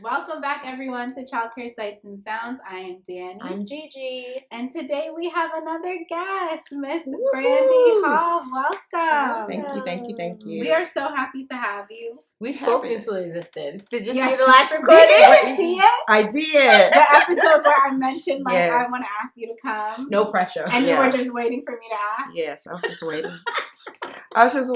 Welcome back, everyone, to Childcare Sights and Sounds. I am Dani. I'm Gigi. And today we have another guest, Miss Brandy Hall. Welcome. Thank you. We are so happy to have you. We spoke into existence. Did you Yeah. see the last recording? Did you see it? I did. The episode where I mentioned, like, Yes. I want to ask you to come. No pressure. And you were just waiting for me to ask. Yes, I was just waiting. I'm so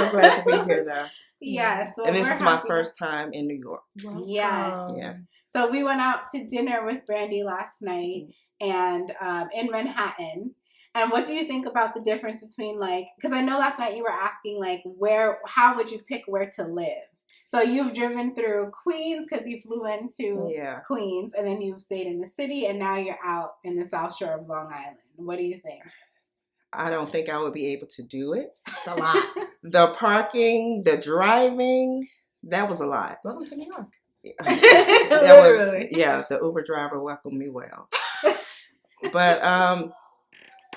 glad to be here, though. Yes. Well, and this is my first time in New York. Yes. Yeah. So we went out to dinner with Brandy last night and in Manhattan. And what do you think about the difference between, like, because I know last night you were asking, like, how would you pick where to live? So you've driven through Queens because you flew into Queens, and then you've stayed in the city, and now you're out in the South Shore of Long Island. What do you think? I don't think I would be able to do it. It's a lot. The parking, the driving, that was a lot. Welcome to New York. The Uber driver welcomed me well. But, I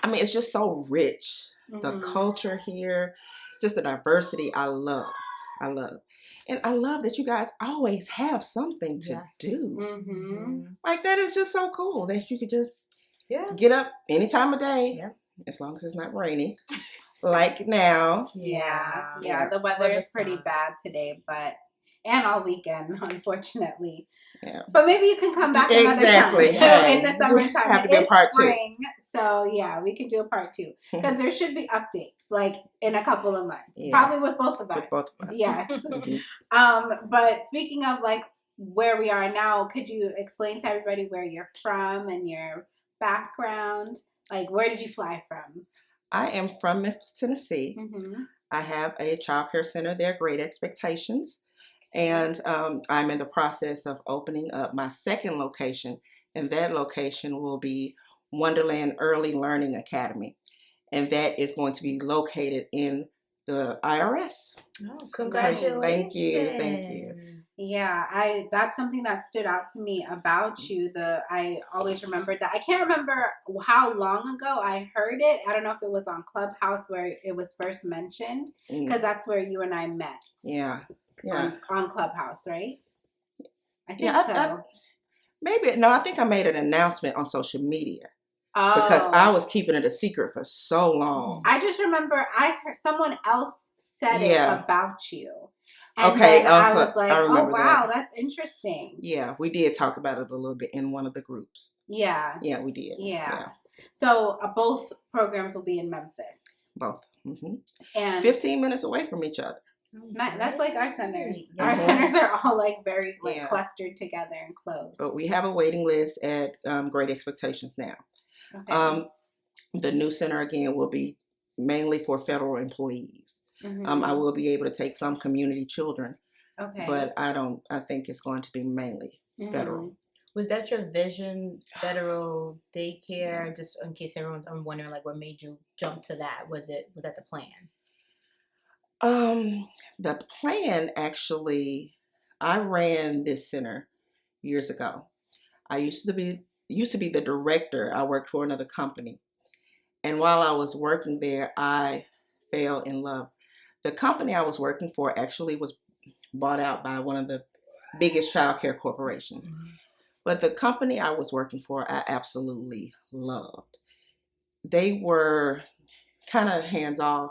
mean, it's just so rich. The culture here, just the diversity I love. And I love that you guys always have something to do. Like, that is just so cool that you could just get up any time of day, as long as it's not raining, like now. Yeah, the weather is pretty bad today, and all weekend, unfortunately. Yeah. But maybe you can come back another time. In the summertime. Have to be a part spring, 2. So, yeah, we can do a part 2. Because there should be updates, like, in a couple of months. Yes. Probably with both of us. Yes. But speaking of, like, where we are now, could you explain to everybody where you're from and your background? Like, where did you fly from? I am from Memphis, Tennessee. I have a child care center there, Great Expectations. And I'm in the process of opening up my second location. And that location will be Wonderland Early Learning Academy. And that is going to be located in the IRS. Oh, congratulations. Thank you. Yeah, that's something that stood out to me about you. I always remembered that. I can't remember how long ago I heard it. I don't know if it was on Clubhouse where it was first mentioned, because that's where you and I met. Yeah. On Clubhouse, right? I think so. I think I made an announcement on social media. Because I was keeping it a secret for so long. I just remember I heard someone else said it about you. And then I was like, oh, wow, that's interesting. Yeah, we did talk about it a little bit in one of the groups. Yeah. Yeah, we did. Yeah. So both programs will be in Memphis. Both. And 15 minutes away from each other. That's like our centers. Our centers are all like very clustered together and close. But we have a waiting list at Great Expectations now. Okay. The new center again will be mainly for federal employees. I will be able to take some community children. Okay. But I think it's going to be mainly federal. Was that your vision, federal daycare? Just in case everyone's wondering, like, what made you jump to that? Was that the plan? The plan, actually, I ran this center years ago. I used to be the director. I worked for another company. And while I was working there, I fell in love. The company I was working for actually was bought out by one of the biggest childcare corporations. But the company I was working for, I absolutely loved. They were kind of hands-off.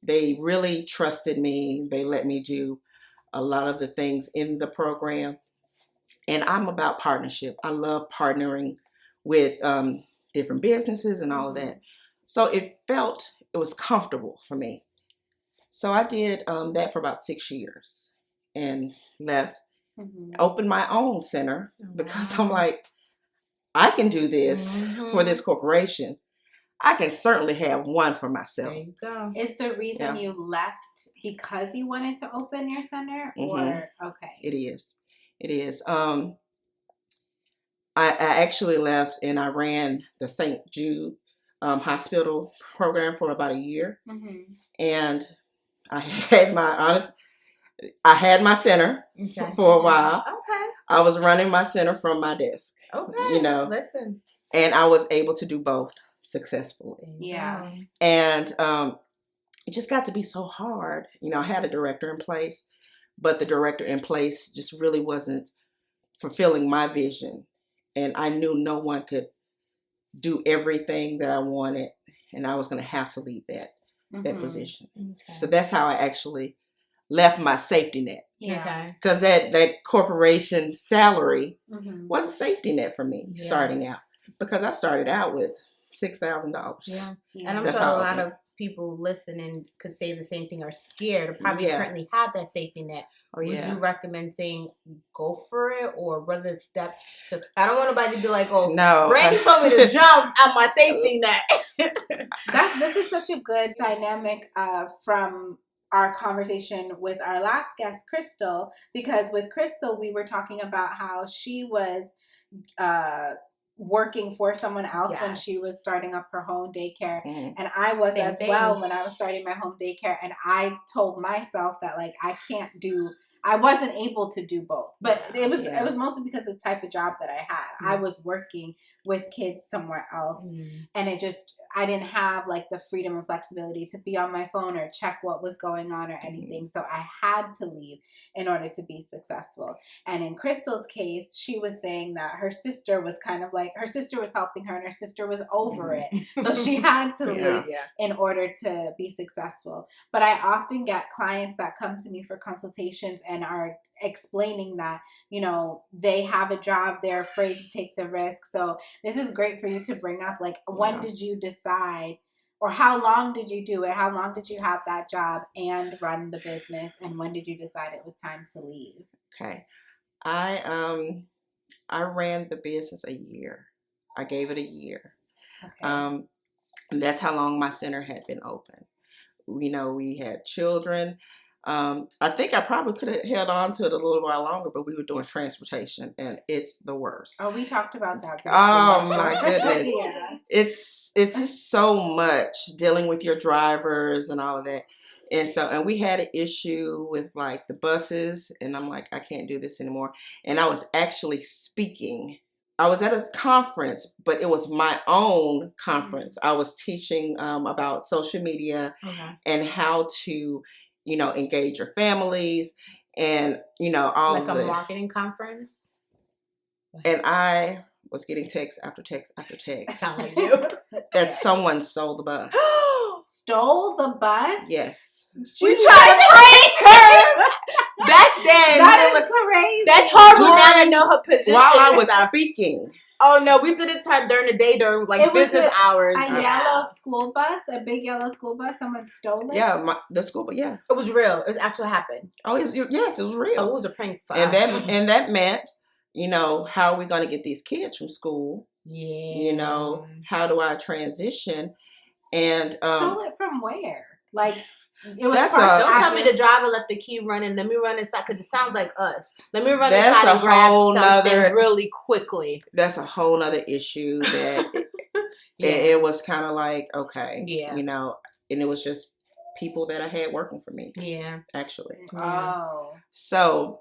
They really trusted me. They let me do a lot of the things in the program. And I'm about partnership. I love partnering with different businesses and all of that. So it was comfortable for me. So I did that for about 6 years and left, opened my own center because I'm like, I can do this for this corporation. I can certainly have one for myself. There you go. Is the reason you left because you wanted to open your center, or okay? It is. I actually left and I ran the St. Jude hospital program for about a year, and I had my center for a while. Okay. I was running my center from my desk. Okay. Listen. And I was able to do both successfully. Yeah. And it just got to be so hard. I had a director in place, but the director in place just really wasn't fulfilling my vision. And I knew no one could do everything that I wanted, and I was going to have to leave that position. Okay. So that's how I actually left my safety net. Yeah. Because that corporation salary was a safety net for me starting out. Because I started out with $6,000. Yeah. And I'm sure a lot of people listening could say the same thing, are scared or probably currently have that safety net. Would you recommend saying go for it, or what are the steps to, I don't want nobody to be like, oh no, Brandy told me to jump out my safety net. This is such a good dynamic from our conversation with our last guest, Crystal, because with Crystal we were talking about how she was working for someone else when she was starting up her home daycare, and I was as well when I was starting my home daycare, and I told myself that like I wasn't able to do both, but it was mostly because of the type of job that I had. I was working with kids somewhere else, and I didn't have like the freedom and flexibility to be on my phone or check what was going on or anything. So I had to leave in order to be successful. And in Crystal's case, she was saying that her sister was kind of like, her sister was helping her and her sister was over it. So she had to leave in order to be successful. But I often get clients that come to me for consultations and are explaining that, you know, they have a job, they're afraid to take the risk. So this is great for you to bring up, like, when did you decide, or how long did you do it? How long did you have that job and run the business? And when did you decide it was time to leave? Okay. I ran the business a year. I gave it a year. Okay. And that's how long my center had been open. You know, we had children. I think I probably could have held on to it a little while longer, but we were doing transportation, and it's the worst. Oh, we talked about that. Oh my goodness. It's just so much dealing with your drivers and all of that. And we had an issue with like the buses, and I'm like, I can't do this anymore. And I was actually speaking. I was at a conference, but it was my own conference. I was teaching about social media and how to, you know, engage your families and, you know, all like a marketing conference. And I was getting text after text after text. Sound like you. That someone stole the bus. Stole the bus? Yes. We tried to break her. Back then. That is crazy. That's horrible. Now I know her position. While I was speaking. Oh no, we did it during the day during like business hours. A yellow school bus, a big yellow school bus. Someone stole it. Yeah, the school bus. Yeah, it was real. It actually happened. Oh, yes, it was real. Oh, it was a prank for us. And that meant, you know, how are we going to get these kids from school? Yeah. You know, how do I transition? And stole it from where? Like. It was don't tell me the driver left the key running. Let me run inside because it sounds like us. Let me run inside and grab something really quickly. That's a whole nother issue that it was kind of like, okay, you know, and it was just people that I had working for me. Yeah, actually. Oh. So,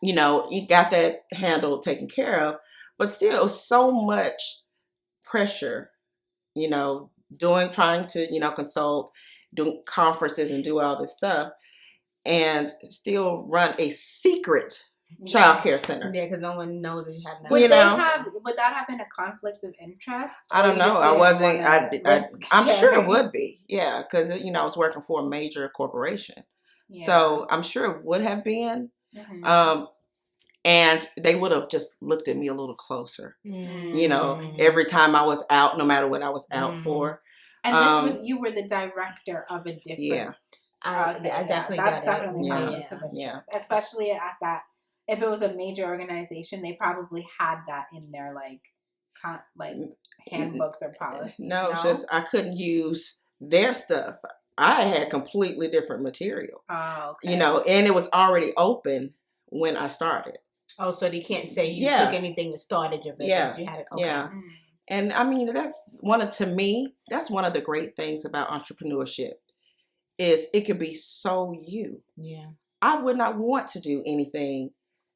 you know, you got that handled, taken care of, but still it was so much pressure, you know, trying to, you know, consult, do conferences and do all this stuff, and still run a secret child care center. Yeah, because no one knows that you have. Would that have been a conflict of interest? I don't know. I wasn't. I'm sure it would be. Yeah, because you know I was working for a major corporation, so I'm sure it would have been. Mm-hmm. And they would have just looked at me a little closer. Mm-hmm. You know, every time I was out, no matter what I was out for. And you were the director of a different. Yeah, I definitely got definitely especially at that. If it was a major organization, they probably had that in their like handbooks or policies. No, it's just I couldn't use their stuff. I had completely different material. Oh, okay. You know, and it was already open when I started. Oh, so they can't say you took anything that started your business. You had it. Okay. Yeah. And I mean, that's one of the great things about entrepreneurship is it could be so you. Yeah. I would not want to do anything,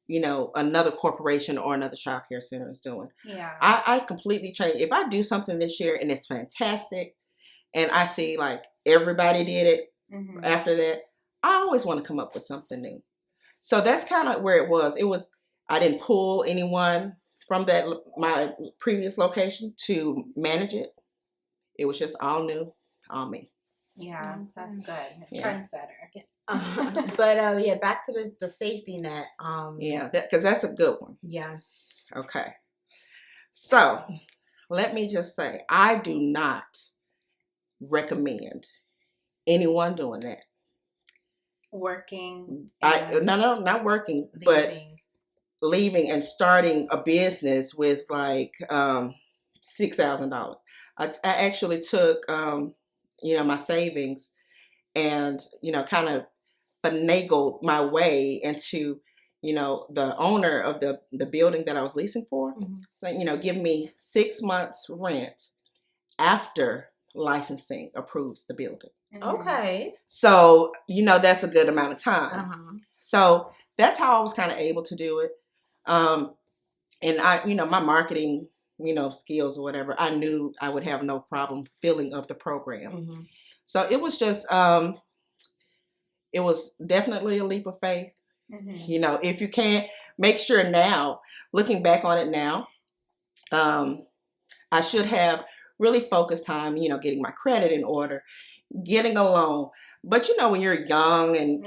you know, another corporation or another child care center is doing. Yeah. I completely change. If I do something this year and it's fantastic and I see like everybody did it after that, I always want to come up with something new. So that's kind of where it was. I didn't pull anyone from my previous location to manage it. It was just all new, all me. Yeah, that's good. Trendsetter. But back to the safety net. Because that's a good one. Yes. Okay. So let me just say, I do not recommend anyone doing that. Working. No, not working, but leaving and starting a business with like $6,000. I actually took my savings and kind of finagled my way into the owner of the building that I was leasing for. So give me 6 months rent after licensing approves the building. Okay. So that's a good amount of time. So that's how I was kind of able to do it. And I my marketing skills or whatever, I knew I would have no problem filling up the program. So it was just it was definitely a leap of faith. If you can't, make sure now, looking back on it now, I should have really focused time, getting my credit in order, getting a loan. But when you're young and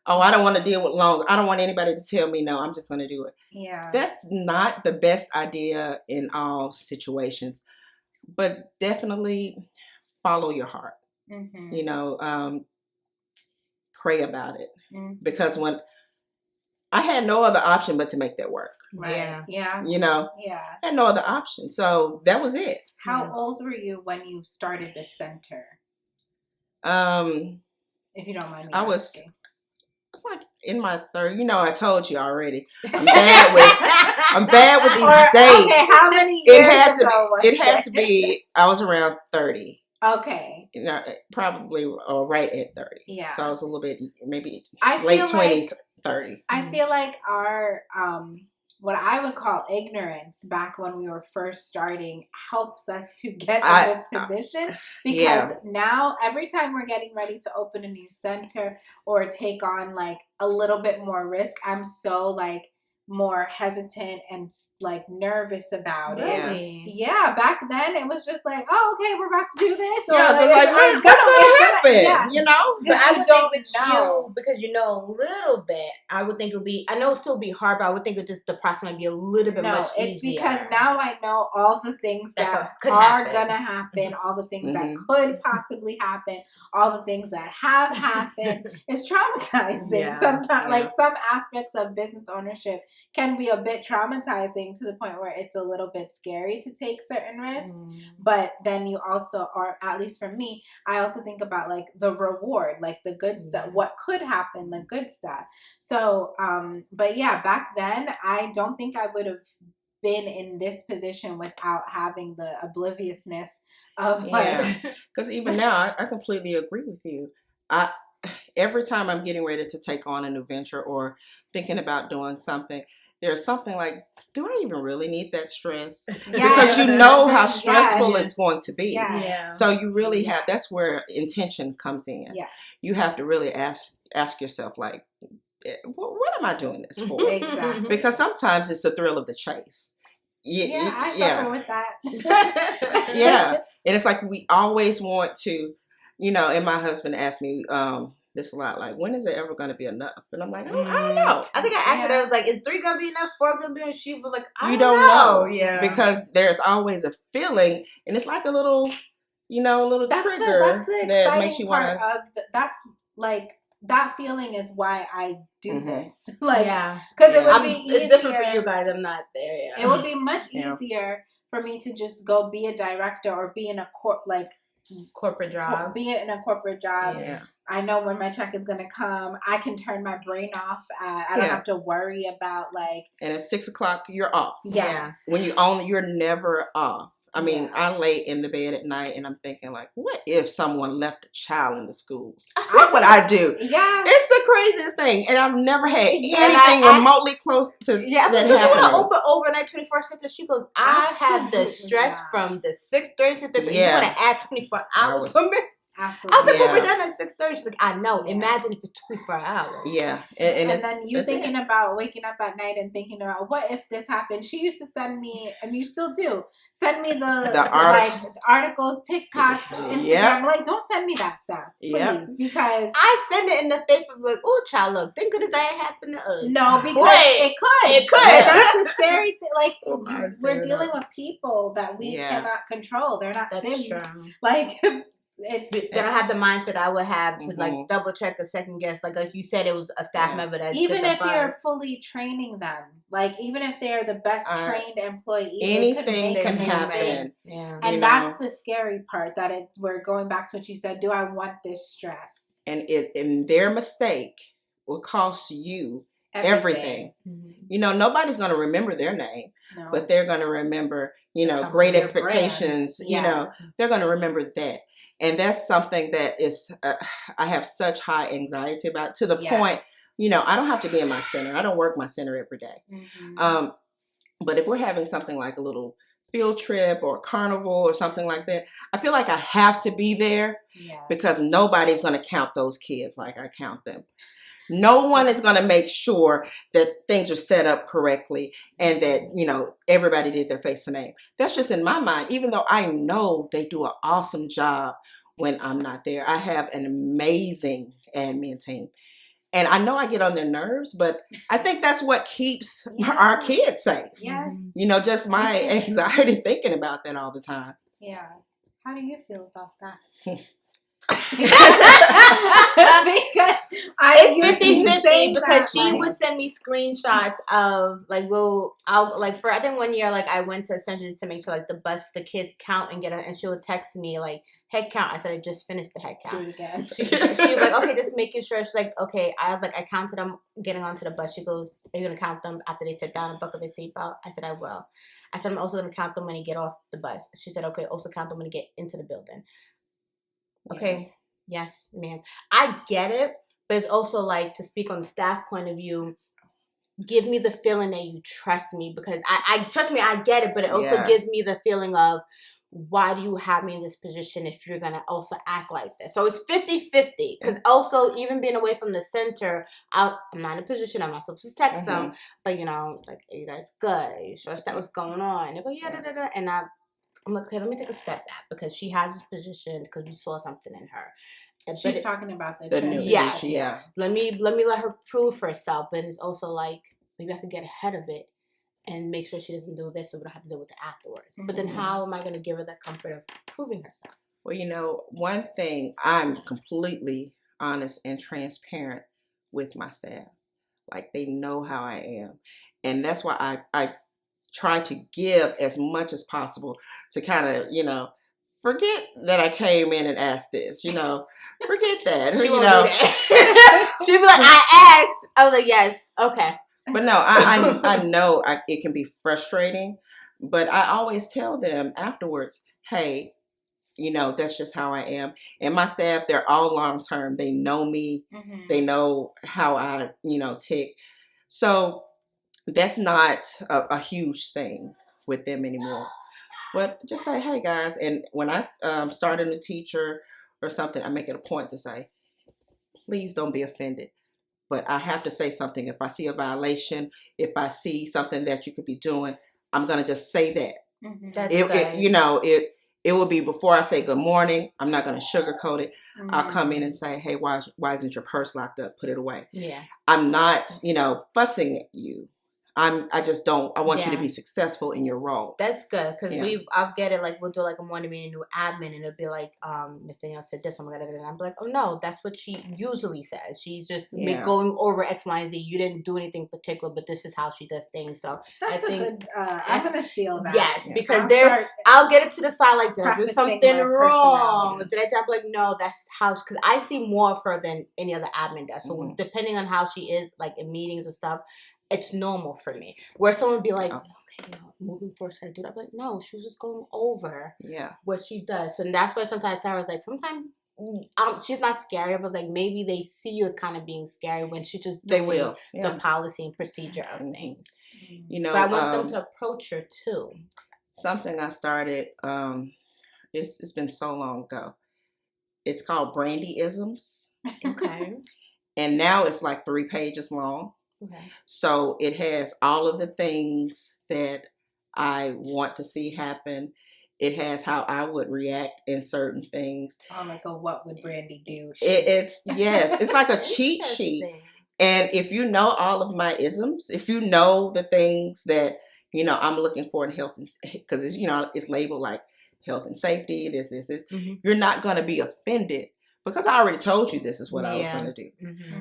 I don't want to deal with loans, I don't want anybody to tell me no, I'm just going to do it. Yeah, that's not the best idea in all situations, but definitely follow your heart. Pray about it, because when I had no other option but to make that work. Right. Yeah. I had no other option. So that was it. How old were you when you started this center? If you don't mind me asking. I was like in my third. I told you already. I'm bad with these dates. Okay, how many years ago was it? It had to be. I was around 30. Okay. Probably right at 30. Yeah. So I was a little bit, maybe late 20s, 30. I feel like our what I would call ignorance back when we were first starting helps us to get in this position, because now every time we're getting ready to open a new center or take on like a little bit more risk, I'm so like more hesitant and like nervous about it. Yeah, back then it was just like, oh, okay, we're about to do this. Or what's gonna happen? But I would think with you, because a little bit, I would think it would be. I know it'll still be hard, but I would think that just the process might be a little bit much easier. It's because now I know all the things that are gonna happen, all the things that could possibly happen, all the things that have happened. It's traumatizing sometimes. Like some aspects of business ownership can be a bit traumatizing to the point where it's a little bit scary to take certain risks. But then you also, or at least for me, I also think about like the reward, like the good stuff, what could happen, the good stuff. So, but yeah, back then, I don't think I would have been in this position without having the obliviousness of like. Because even now, I completely agree with you. Every time I'm getting ready to take on a new venture or thinking about doing something, there's something like, do I even really need that stress? Because you know how stressful it's going to be. So you really have, that's where intention comes in. You have to really ask yourself, like, what am I doing this for? Exactly. Because sometimes it's the thrill of the chase. I suffer with that. And it's like we always want to, and my husband asked me this a lot, like, when is it ever going to be enough? And I'm like, I don't know. I think I asked her, I was like, is 3 going to be enough? 4 going to be enough? She was like, I don't know. Because there's always a feeling, and it's like a little, trigger that makes you want to. That's like, that feeling is why I do this. Like, because it would be easier. It's different for you guys. I'm not there yet. It would be much easier for me to just go be a director or be in a corporate job. Be in a corporate job. I know when my check is gonna come. I can turn my brain off. I don't have to worry about like. And at 6 o'clock, you're off. Yes. When you're never off. I mean, I lay in the bed at night and I'm thinking, like, what if someone left a child in the school? What would I do? It's the craziest thing. And I've never had anything remotely close to but did you want to open overnight 24/7? She goes, I had the stress from the 6:30 to 6:30, but you want to add 24 hours for me? Absolutely. I was like, well, we're done at 6:30. She's like, I know. Yeah. Imagine if it's 24 hours. Yeah. And then you thinking about waking up at night and thinking about what if this happened. She used to send me, and you still do, send me the articles, TikToks, Instagram. Yep. Like, don't send me that stuff, please, because I send it in the faith of like, oh, child, look, think of this that happened to us. No, because it could. It could. That's the scary thing. Like, we're dealing with people that we cannot control. They're not Sims. True. Like, they don't have the mindset I would have to like double check a second guess. Like you said, it was a staff member that even if you're fully training them, like even if they're the best trained employee, anything can happen. Yeah, and that's the scary part. That we're going back to what you said. Do I want this stress? And their mistake will cost you everything. You know, nobody's going to remember their name, but they're going to remember, you know, great expectations. You know, they're going to remember that. And that's something that is, I have such high anxiety about, to the point, you know, I don't have to be in my center. I don't work my center every day. But if we're having something like a little field trip or carnival or something like that, I feel like I have to be there because nobody's going to count those kids like I count them. No one is going to make sure that things are set up correctly and that, you know, everybody did their face and name. That's just in my mind, even though I know they do an awesome job when I'm not there. I have an amazing admin team. And I know I get on their nerves, but I think that's what keeps our kids safe. Yes. You know, just my anxiety thinking about that all the time. Yeah. How do you feel about that? Because it's 50-50 because she would send me screenshots of like I think one year like I went to Essentials to make sure like the kids count and and she would text me like head count. I said I just finished the head count. She was like, okay, just making sure. She's like, okay. I was like, I counted them getting onto the bus. She goes, are you gonna count them after they sit down and buckle their seatbelt? I said I will. I said I'm also gonna count them when they get off the bus. She said, okay, also count them when they get into the building. Okay. Yes, ma'am. I get it, but it's also like, to speak on the staff point of view, give me the feeling that you trust me, because I trust me, I get it, but it also gives me the feeling of, why do you have me in this position if you're going to also act like this? So it's 50-50, because also even being away from the center, I'm not in a position, I'm not supposed to text them, but you know, like, are you guys good? Are you sure that's what's going on? And they're like, yeah. And I'm like, okay, let me take a step back, because she has this position because we saw something in her. And she's talking about the news. Yes. Yeah. Let me let her prove herself. But it's also like, maybe I could get ahead of it and make sure she doesn't do this, so we don't have to deal with it afterwards. But then how am I going to give her that comfort of proving herself? Well, you know, one thing, I'm completely honest and transparent with my staff. Like, they know how I am. And that's why I try to give as much as possible to kind of, you know, forget that I came in and asked this, you know, forget that. She you won't know, do that. She'd be like, I asked. I was like, yes, okay. But no, I know it can be frustrating, but I always tell them afterwards, hey, you know, that's just how I am. And my staff, they're all long-term. They know me. They know how I, you know, tick. So that's not a huge thing with them anymore. But just say, hey, guys. And when I start a new teacher or something, I make it a point to say, please don't be offended. But I have to say something. If I see a violation, if I see something that you could be doing, I'm going to just say that. That's good. You know, it will be before I say good morning. I'm not going to sugarcoat it. I'll come in and say, hey, why isn't your purse locked up? Put it away. Yeah. I'm not, you know, fussing at you. I just don't, I want you to be successful in your role. That's good, because I've get it, like, we'll do like a morning meeting with admin, and it'll be like, Miss Danielle said this, and I'm like, oh no, that's what she usually says. She's just going over X, Y, and Z. You didn't do anything particular, but this is how she does things. So that's a good, I'm going to steal that. Yes, because I'll get it to the side, like, did I do something wrong? Did I be like, no, that's how, because I see more of her than any other admin does. So depending on how she is, like in meetings and stuff, it's normal for me. Where someone would be like, okay, you know, moving forward, should I do that? I'm like, no, she was just going over what she does. So that's why sometimes Tara's like, sometimes she's not scary. I was like, maybe they see you as kind of being scary when she's just doing the policy and procedure of things. You know, but I want them to approach her too. Something I started, it's been so long ago. It's called Brandy-isms. Okay. And now it's like 3 pages long. Okay. So it has all of the things that I want to see happen. It has how I would react in certain things. Oh, like a what would Brandy do? It's like a cheat sheet. And if you know all of my isms, if you know the things that, I'm looking for in health, because it's labeled like health and safety, this, you're not going to be offended. Because I already told you this is what I was going to do.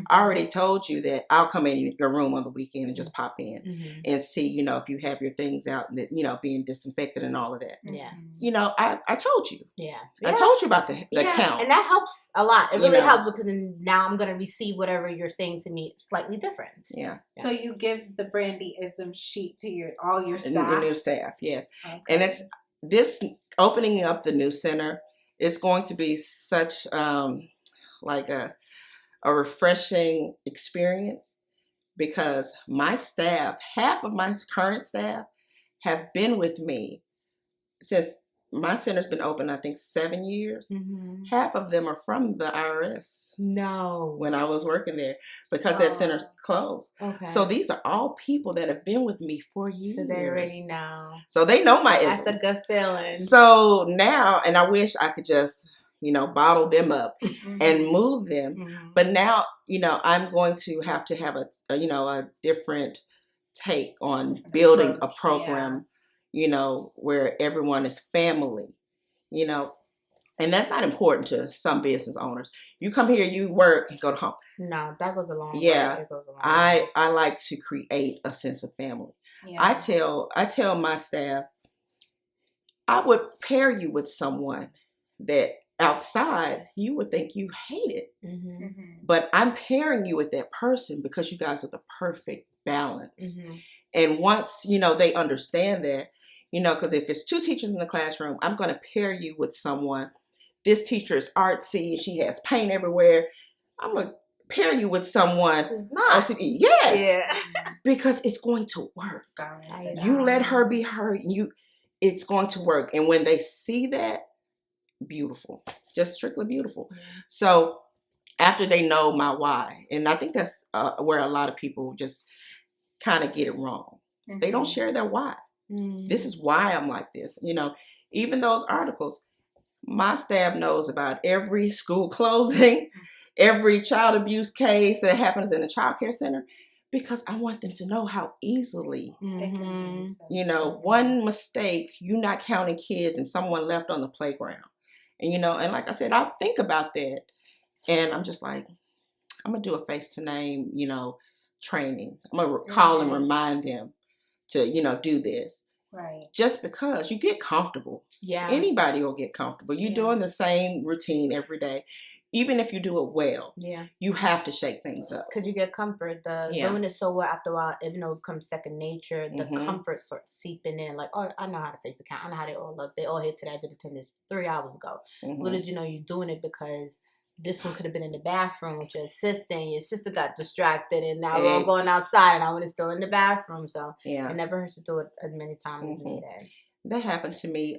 I already told you that I'll come in your room on the weekend and just pop in and see, if you have your things out and that, being disinfected and all of that. Yeah. I told you. Yeah. I told you about the count. And that helps a lot. It really helps because now I'm going to receive whatever you're saying to me slightly different. Yeah. So you give the Brandy-ism sheet to all your staff? The new staff, yes. Okay. And it's this opening up the new center. It's going to be such like a refreshing experience because my staff, half of my current staff, have been with me since my center's been open, I think 7 years. Half of them are from the IRS. No. When I was working there because that center's closed. Okay. So these are all people that have been with me for years. So they already know. So they know my isms. That's a good feeling. So now, and I wish I could just, bottle them up and move them. But now, I'm going to have a different take on building a program, where everyone is family, and that's not important to some business owners. You come here, you work, and go to home. No, that goes a long way. Yeah. It goes a long way. I like to create a sense of family. Yeah. I tell my staff, I would pair you with someone that outside you would think you hate it. But I'm pairing you with that person because you guys are the perfect balance. And once, they understand that, because if it's 2 teachers in the classroom, I'm going to pair you with someone. This teacher is artsy. She has paint everywhere. I'm going to pair you with someone who's not. Yes. Yeah. Because it's going to work. You let her be her. It's going to work. And when they see that, beautiful. Just strictly beautiful. Yeah. So after they know my why, and I think that's where a lot of people just kind of get it wrong. They don't share their why. This is why I'm like this. Even those articles, my staff knows about every school closing, every child abuse case that happens in a child care center, because I want them to know how easily, one mistake, you not counting kids and someone left on the playground. And, and like I said, I'll think about that. And I'm just like, I'm going to do a face to name, training. I'm going to call and remind them to, do this. Right. Just because you get comfortable. Yeah. Anybody will get comfortable. You're doing the same routine every day. Even if you do it well, you have to shake things up. Because you get comfort. Doing it so well after a while, even though it becomes second nature, the comfort starts seeping in. Like, oh, I know how to face the count. I know how they all look. They all hit today. I did attendance 3 hours ago. Little did you know you're doing it because this one could have been in the bathroom with your assistant. Your sister got distracted, and now we're all going outside, and I was still in the bathroom. So it never hurts to do it as many times as needed. That happened to me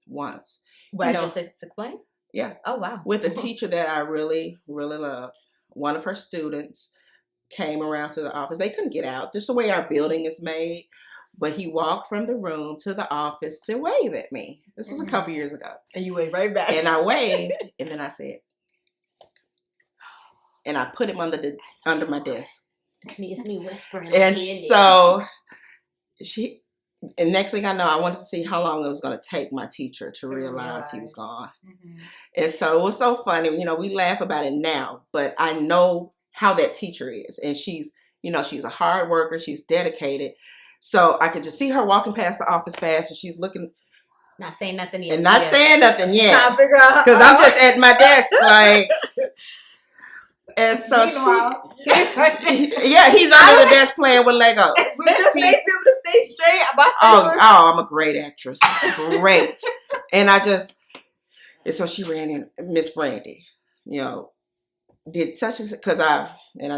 once. What I just explained? Yeah. Oh, wow. With a teacher that I really, really love. One of her students came around to the office. They couldn't get out, just the way our building is made. But he walked from the room to the office to wave at me. This was a couple years ago. And you waved right back. And I waved, and then I said, and I put him under my desk. It's me whispering. And so and next thing I know, I wanted to see how long it was going to take my teacher to realize he was gone. And so it was so funny. We laugh about it now, but I know how that teacher is. And she's a hard worker. She's dedicated. So I could just see her walking past the office fast, and she's looking. Not saying nothing yet. And not saying nothing yet. Trying to figure out. Because I'm just at my desk like. And so he's under the desk playing with Legos. Would your face be able to stay straight? I'm a great actress. Great. And so she ran in, Miss Brandy, did such as, because I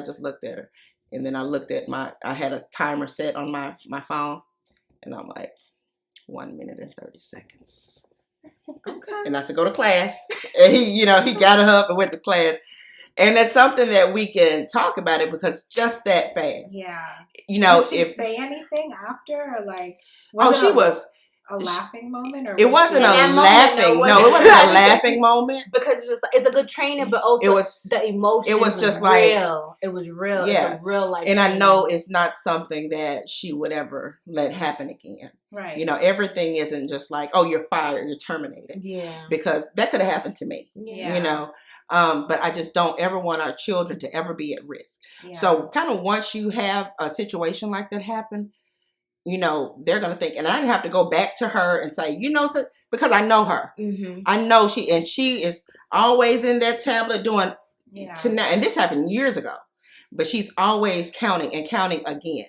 just looked at her. And then I looked at I had a timer set on my phone. And I'm like, 1 minute and 30 seconds. Okay. And I said, go to class. And he got up and went to class. And that's something that we can talk about it because just that fast. Yeah. Did she say anything after or like? She was a laughing moment, or it wasn't a laughing. No, it wasn't a laughing moment because it's just it's a good training, but also it was the emotion. It was just real. Like it was real. Yeah, it's a real life. And training. I know it's not something that she would ever let happen again. Right. Everything isn't just like, oh, you're fired, you're terminated. Yeah. Because that could have happened to me. Yeah. But I just don't ever want our children to ever be at risk. Yeah. So kind of once you have a situation like that happen, they're going to think, and I didn't have to go back to her and say, so, because I know her. Mm-hmm. I know she is always in that tablet doing tonight. And this happened years ago, but she's always counting again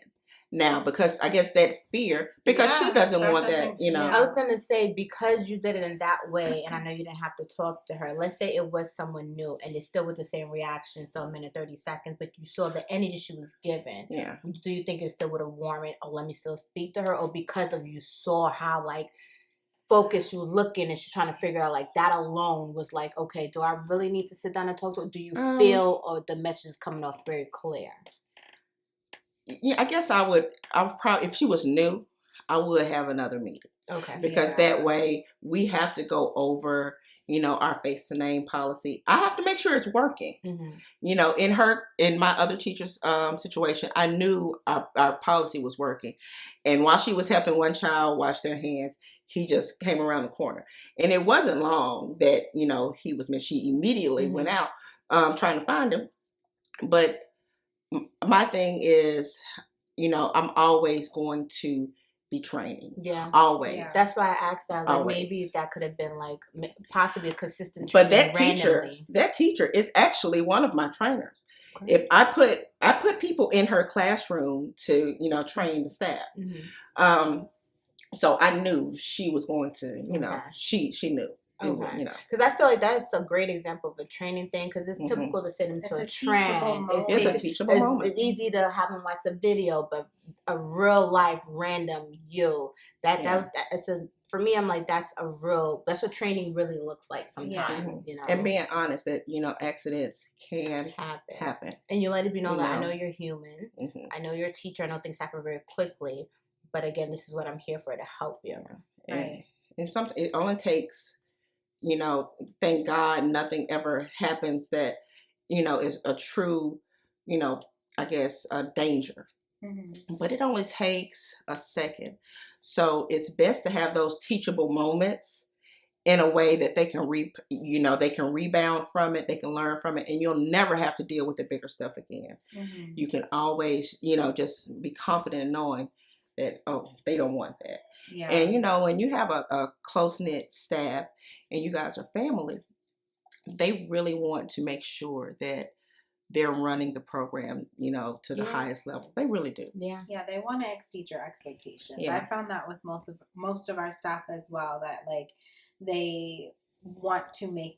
now because I guess that fear, because she doesn't want that, I was going to say, because you did it in that way, and I know you didn't have to talk to her. Let's say it was someone new and it still was the same reaction, so a minute, 30 seconds, but you saw the energy she was given. Yeah. Do you think it still would have warranted, let me still speak to her? Or because of you saw how, focused she was looking and she's trying to figure out, that alone was like, okay, do I really need to sit down and talk to her? Do you feel or the message is coming off very clear? Yeah, I guess I would probably, if she was new, I would have another meeting. Okay. Because that way we have to go over, our face to name policy. I have to make sure it's working. Mm-hmm. In my other teacher's situation, I knew our policy was working. And while she was helping one child wash their hands, he just came around the corner. And it wasn't long that, he was missed. She immediately went out trying to find him. But my thing is, I'm always going to be training. Yeah. Always. Yeah. That's why I asked that. Maybe that could have been possibly a consistent training. But that teacher is actually one of my trainers. Okay. If I put people in her classroom to, train the staff. Mm-hmm. So I knew she was going to, she knew. Okay. Because I feel like that's a great example of a training thing, because it's typical to sit into a trend. It's a teachable moment. It's easy to have them watch a video, but a real life random that's for me, I'm like, that's what training really looks like sometimes, And being honest that, accidents can happen. And you let it be known that I know you're human. Mm-hmm. I know you're a teacher. I know things happen very quickly. But again, this is what I'm here for, to help you. Yeah. Right. And it only takes, thank God nothing ever happens that, is a true, I guess, a danger. Mm-hmm. But it only takes a second. So it's best to have those teachable moments in a way that they can they can rebound from it, they can learn from it, and you'll never have to deal with the bigger stuff again. Mm-hmm. You can always, just be confident in knowing that, they don't want that. Yeah. And, when you have a close-knit staff and you guys are family, they really want to make sure that they're running the program, to the highest level. They really do. Yeah. Yeah, they want to exceed your expectations. Yeah. I found that with most of our staff as well, that they want to make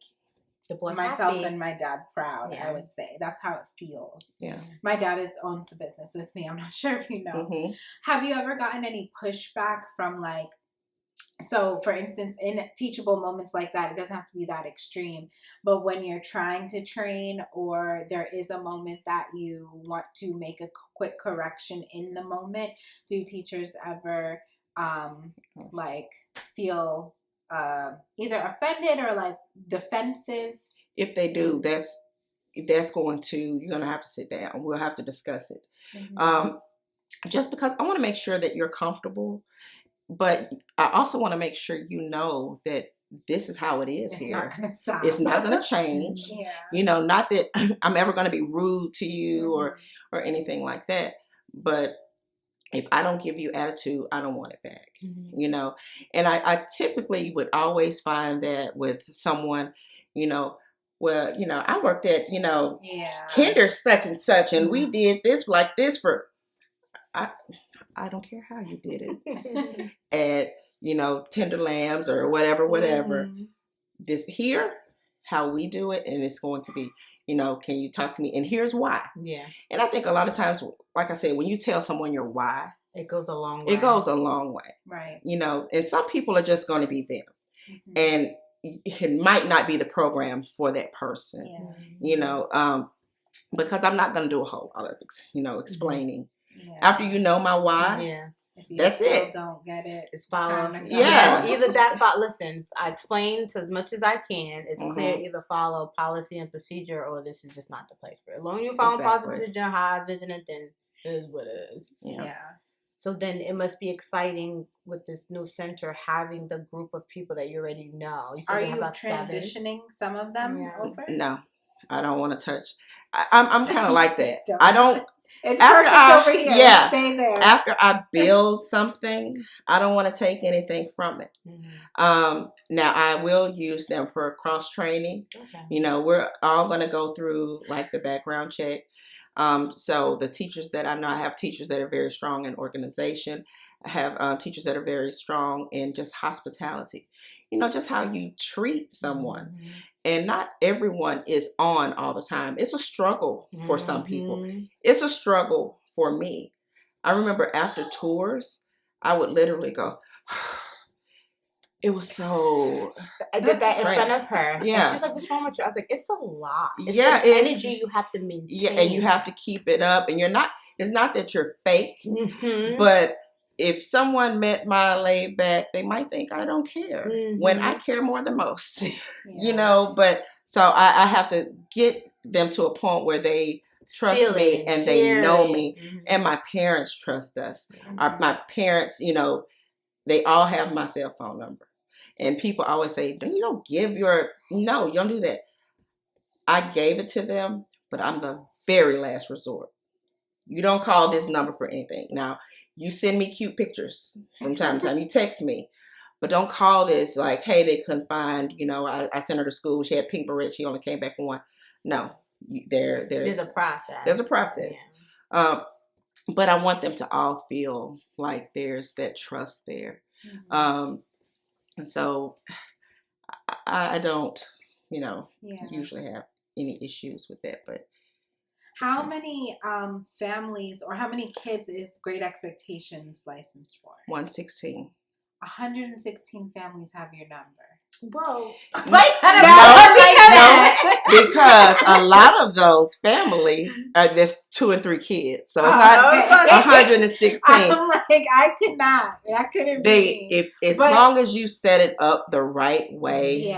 myself and my dad proud. Yeah. I would say that's how it feels. Yeah. My dad owns the business with me. I'm not sure if you know. Mm-hmm. Have you ever gotten any pushback from so for instance, in teachable moments like that, it doesn't have to be that extreme, but when you're trying to train or there is a moment that you want to make a quick correction in the moment, do teachers ever feel either offended or defensive? If they do, you're going to have to sit down. We'll have to discuss it. Mm-hmm. Just because I want to make sure that you're comfortable, but I also want to make sure that this is how it is here. It's not going to stop. It's not going to change. Yeah. Not that I'm ever going to be rude to you or anything like that, but if I don't give you attitude, I don't want it back. Mm-hmm. And I typically would always find that with someone, well, I worked at, kinder such and such, and we did this like this for, I don't care how you did it. At, Tender Lambs or whatever. Mm-hmm. This here, how we do it, and it's going to be, can you talk to me? And here's why. Yeah. And I think a lot of times, like I said, when you tell someone your why, it goes a long way. It goes a long way. Right. And some people are just going to be them. and it might not be the program for that person. You know, because I'm not going to do a whole lot of explaining. After you know my why, if you that's still it. Don't get it. It's follow. Yeah. Either that. Listen, I explained as much as I can. It's clear. Either follow policy and procedure, or this is just not the place for it. As long as you follow policy and procedure, how I vision it, then it is what it is. Yeah. So then it must be exciting with this new center having the group of people that you already know. Are you transitioning some of them over? No, I don't want to touch. I'm kind of like that. I don't. It's perfect over here. Yeah. Stay there. After I build something, I don't want to take anything from it. Now I will use them for cross training. You know, we're all going to go through like the background check. So the teachers that I know, I have teachers that are very strong in organization. I have teachers that are very strong in just hospitality. You know, just how you treat someone. And not everyone is on all the time. It's a struggle for some people. It's a struggle for me. I remember after tours, I would literally go, it was so... I did that in front of her. Yeah. And she's like, what's wrong with you? I was like, it's a lot. It's the energy you have to maintain. Yeah, and you have to keep it up. And it's not that you're fake, but if someone met my laid back, they might think I don't care when I care more than most, you know, but so I have to get them to a point where they trust me and they know me and my parents trust us. My parents, you know, they all have my cell phone number and people always say, you don't give no, you don't do that. I gave it to them, but I'm the very last resort. You don't call this number for anything. Now, you send me cute pictures from time to time. You text me. But don't call this like, hey, they couldn't find, you know, I sent her to school. She had pink beret. She only came back for one. No, there's a process. There's a process. Yeah. But I want them to all feel like there's that trust there. And so I don't, you know, usually have any issues with that. But how many families or how many kids is Great Expectations licensed for? 116. 116 families have your number. Bro. No, because a lot of those families there's 2 and 3 kids. So it's not 116. I'm like, I couldn't be. As long as you set it up the right way.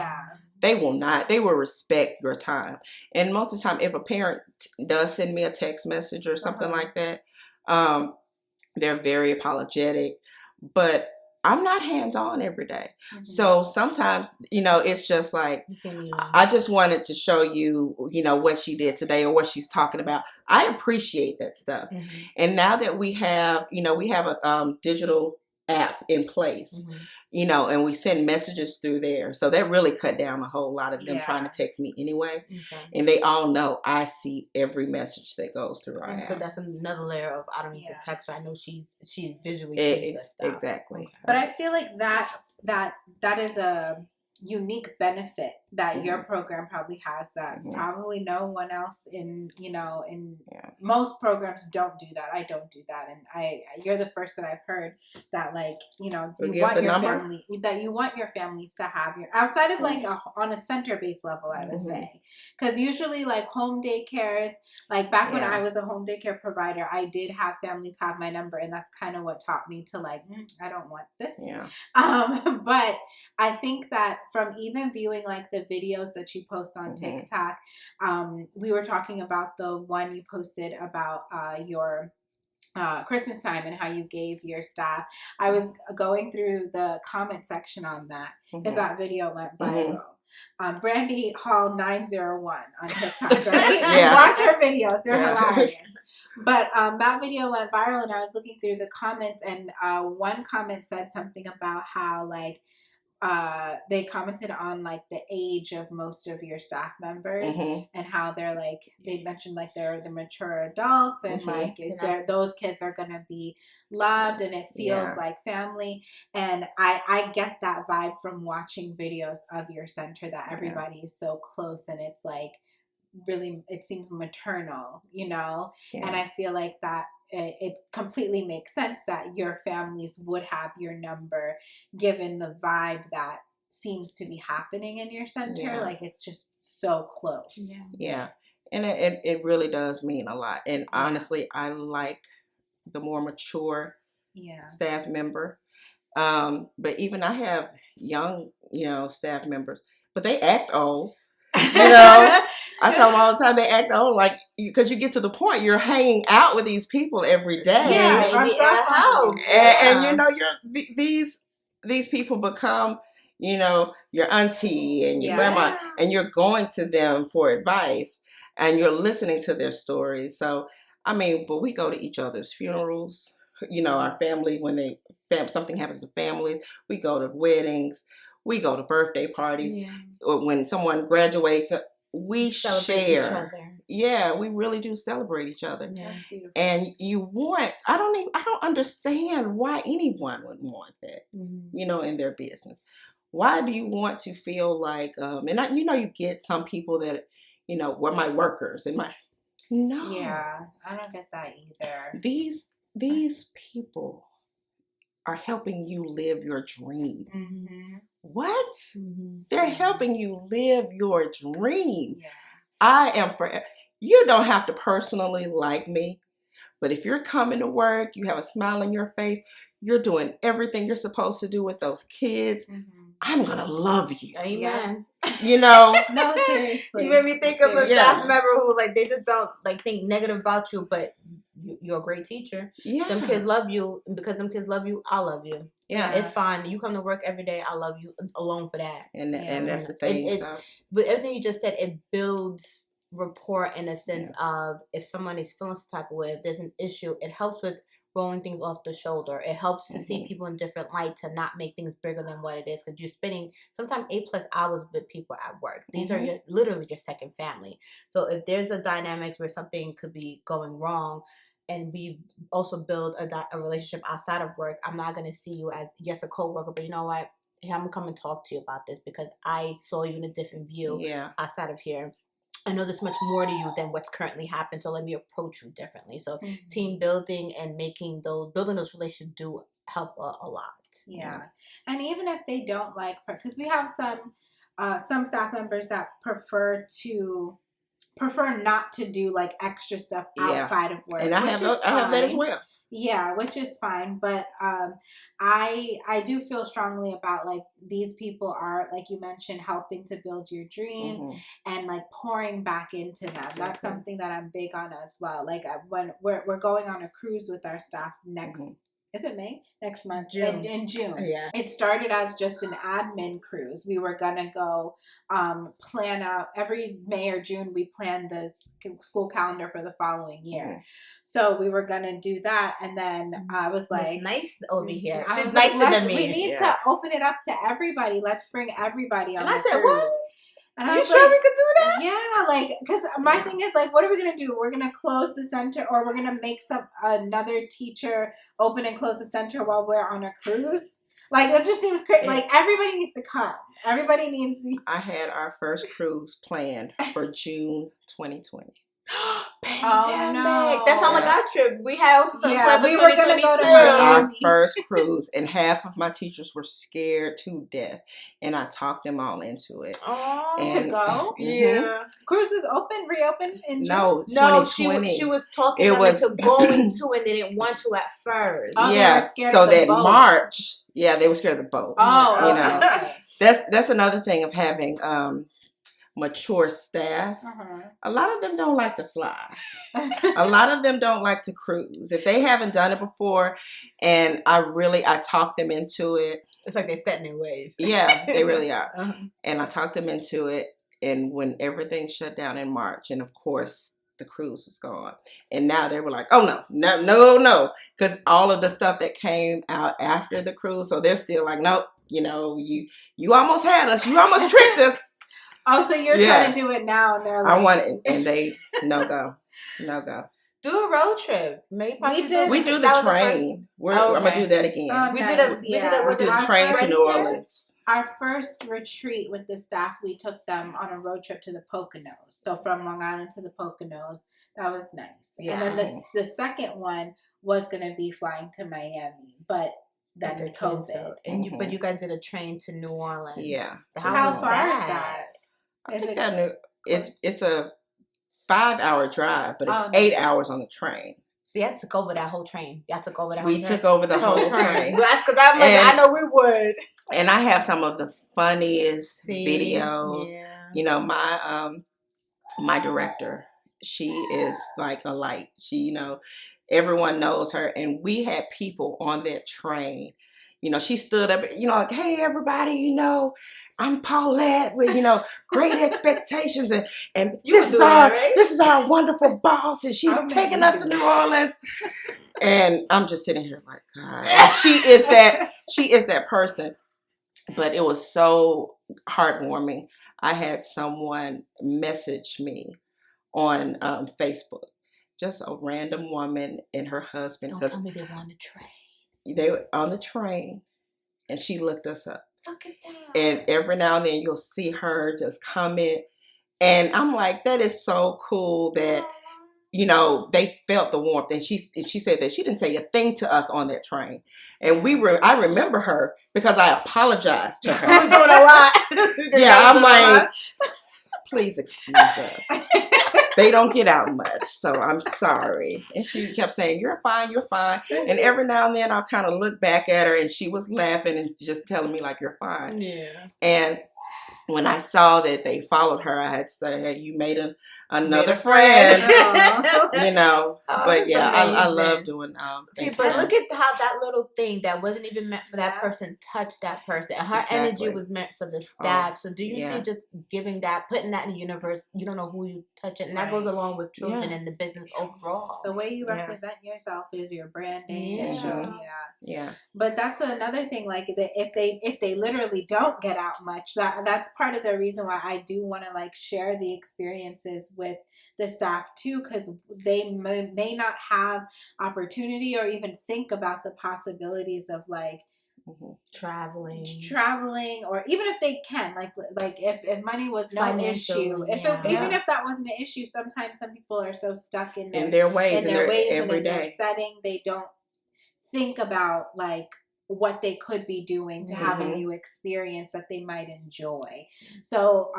They will respect your time. And most of the time, if a parent does send me a text message or something like that, they're very apologetic. But I'm not hands-on every day. So sometimes, you know, it's just like, I just wanted to show you, you know, what she did today or what she's talking about. I appreciate that stuff. And now that we have, you know, we have a digital app in place. You know, and we send messages through there. So that really cut down a whole lot of them trying to text me anyway. And they all know I see every message that goes through our app. So that's another layer of I don't need to text her. I know she visually sees that stuff. Exactly. But I feel like that is a unique benefit that your program probably has that probably no one else in most programs don't do that. I don't do that, and you're the first that I've heard that, like, you know, you want your families to have your outside of like on a center based level, I would say, because usually like home daycares, like back when I was a home daycare provider, I did have families have my number, and that's kind of what taught me to like I don't want this. But I think that from even viewing like the videos that you post on TikTok, we were talking about the one you posted about your Christmas time and how you gave your staff. I was going through the comment section on that because that video went viral. Brandy Hall 901 on TikTok. Right? Watch her videos; they're hilarious. But that video went viral, and I was looking through the comments, and one comment said something about how like they commented on like the age of most of your staff members and how they're like, they mentioned like they're the mature adults and like those kids are gonna be loved and it feels like family. And I get that vibe from watching videos of your center that everybody is so close and it's like really, it seems maternal, you know? And I feel like that it completely makes sense that your families would have your number given the vibe that seems to be happening in your center. Yeah. Like it's just so close. Yeah. And it really does mean a lot. And honestly, I like the more mature staff member. But even I have young, staff members, but they act old. I tell them all the time they act old, like, because you get to the point you're hanging out with these people every day. Yeah, maybe at house. And these people become, your auntie and your grandma, and you're going to them for advice and you're listening to their stories. So, but we go to each other's funerals. Our family, when something happens to families, we go to weddings, we go to birthday parties. Or when someone graduates, we share. Each other. Yeah, we really do celebrate each other. Yeah. That's beautiful. And I don't understand why anyone would want that, in their business. Why do you want to feel like, you get some people that, were my workers and no. Yeah, I don't get that either. These people are helping you live your dream. Mm-hmm. What? Mm-hmm. They're helping you live your dream. Yeah. I am forever. You don't have to personally like me, but if you're coming to work, you have a smile on your face, you're doing everything you're supposed to do with those kids, I'm going to love you. Amen. No, seriously. You made me think of a staff member who, they just don't, think negative about you, but you're a great teacher. Yeah. Them kids love you, and because them kids love you, I love you. Yeah. It's fine. You come to work every day, I love you alone for that. And that's the thing. But everything you just said, it builds rapport in a sense of if someone is feeling some type of way, if there's an issue, it helps with rolling things off the shoulder. It helps to see people in different light, to not make things bigger than what it is, because you're spending sometimes 8+ hours with people at work. These are literally your second family. So if there's a dynamics where something could be going wrong, and we've also built a relationship outside of work, I'm not going to see you as, yes, a coworker, but you know what? I'm going to come and talk to you about this because I saw you in a different view outside of here. I know there's much more to you than what's currently happened, so let me approach you differently. So team building and building those relationships do help a lot. Yeah. And even if they don't because we have some staff members that prefer not to do extra stuff outside of work. And I have that as well. Yeah, which is fine, but I do feel strongly about these people are, like you mentioned, helping to build your dreams and pouring back into them. Exactly. That's something that I'm big on as well. When we're going on a cruise with our staff next. Is it May? Next month. June. In June. Yeah. It started as just an admin cruise. We were going to go plan out every May or June. We planned the school calendar for the following year. So we were going to do that. And then I was like. It's nice over here. She's nicer than me. We need to open it up to everybody. Let's bring everybody on the cruise. And I said, what? And are you sure we could do that? Yeah, because my thing is what are we gonna do? We're gonna close the center, or we're gonna make another teacher open and close the center while we're on a cruise? That just seems crazy. Everybody needs to come. Everybody needs. I had our first cruise planned for June 2020. Pandemic. No. That's on our trip. We had also some plan for we were gonna go to our first cruise, and half of my teachers were scared to death, and I talked them all into it. To go? Yeah. Cruises reopen in June? No, 2020. She was talking about into going to, and they didn't want to at first. Oh, they were scared of the boat. March, they were scared of the boat. Oh, okay. That's another thing of having mature staff. A lot of them don't like to fly. A lot of them don't like to cruise. If they haven't done it before, and I talk them into it. It's like they're set in their ways. Yeah, they really are. And I talked them into it. And when everything shut down in March, and of course the cruise was gone, and now they were like, oh no, because all of the stuff that came out after the cruise, so they're still like, nope, you almost had us, you almost tricked us. Oh, so you're trying to do it now, and they're like, I want it, and they no go. Do a road trip. Maybe we do the train. I'm gonna do that again. We did the train to New Orleans. Our first retreat with the staff, we took them on a road trip to the Poconos. So from Long Island to the Poconos, that was nice. Yeah. And then the second one was gonna be flying to Miami, but than COVID. And but you guys did a train to New Orleans. Yeah. How far is that? It's a 5-hour drive, but it's 8 hours on the train. So you had to go over that whole train. You had to go over that whole train. We took over the whole train. That's because I'm like, I know we would. And I have some of the funniest videos. Yeah. You know, my director, she is like a light. She, you know, everyone knows her. And we had people on that train. You know, she stood up, you know, like, hey, everybody, you know, I'm Paulette with, you know, great expectations. And this is our wonderful boss. And she's taking us to New Orleans. And I'm just sitting here like, God. And she is that person. But it was so heartwarming. I had someone message me on Facebook. Just a random woman and her husband. Don't tell me they were on the train. They were on the train, and she looked us up. Look at that. And every now and then you'll see her just comment. And I'm like, that is so cool that, you know, they felt the warmth. And she said that she didn't say a thing to us on that train. And I remember her because I apologized to her. I was doing a lot. Yeah, I'm like, please excuse us. They don't get out much, so I'm sorry. And she kept saying, you're fine, you're fine. And every now and then I'll kind of look back at her and she was laughing and just telling me like, you're fine. Yeah. And when I saw that they followed her, I had to say, hey, you made another friend. You know. But yeah, I love doing See, but look at how that little thing that wasn't even meant for that person touched that person. And her energy was meant for the staff. So do you see just giving that, putting that in the universe, you don't know who you touch it. And that goes along with children and the business overall. The way you represent yourself is your branding. Yeah. But that's another thing, like if they literally don't get out much, that's part of the reason why I do want to like share the experiences with the staff too, because they may not have opportunity or even think about the possibilities of like traveling, or even if they can, like if money was no issue, even if that wasn't an issue, sometimes some people are so stuck in their ways and in their setting, they don't think about like what they could be doing to have a new experience that they might enjoy. So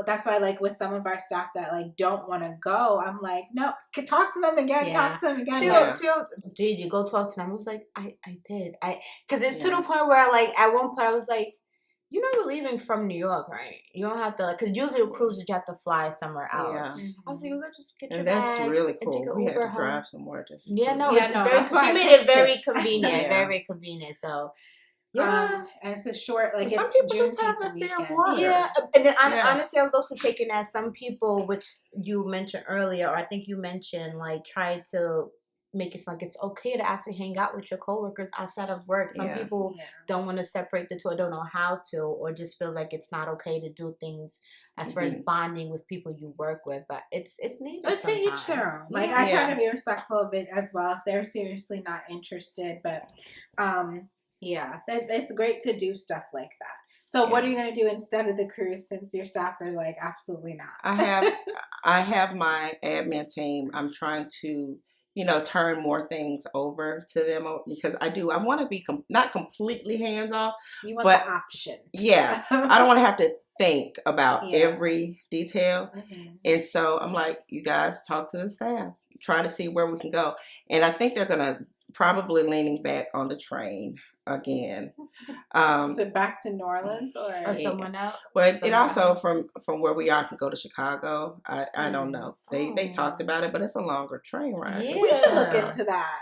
that's why like with some of our staff that like don't want to go, I'm like, no, talk to them again. She'll did you go talk to them? I was like, I did. Because it's to the point where like at one point I was like, you know, we're leaving from New York, right? You don't have to, like, because usually with cruises you have to fly somewhere else. Yeah. I was like, you gotta just get your bag. And that's really cool. We had to drive somewhere. It's very. She made it very convenient, very convenient. So, and it's a short, like some people just have a fear of water. Yeah, and then honestly, I was also taking that some people, which you mentioned earlier, or I think you mentioned, like, try to make it like it's okay to actually hang out with your coworkers outside of work. Some people don't want to separate the two, or don't know how to, or just feels like it's not okay to do things as far as bonding with people you work with. But it's needed. But to each their own. Like I try to be respectful of it as well if they're seriously not interested. But it's great to do stuff like that. So what are you going to do instead of the cruise, since your staff are like absolutely not? I have my admin team. I'm trying to, you know, turn more things over to them because I want to be not completely hands off. You want the option. Yeah. I don't want to have to think about every detail. And so I'm like, you guys talk to the staff, try to see where we can go. And I think they're going to probably leaning back on the train again. Is it back to New Orleans or someone else? Well, it also from where we are can go to Chicago. I don't know. They talked about it, but it's a longer train ride. Yeah. We should look into that.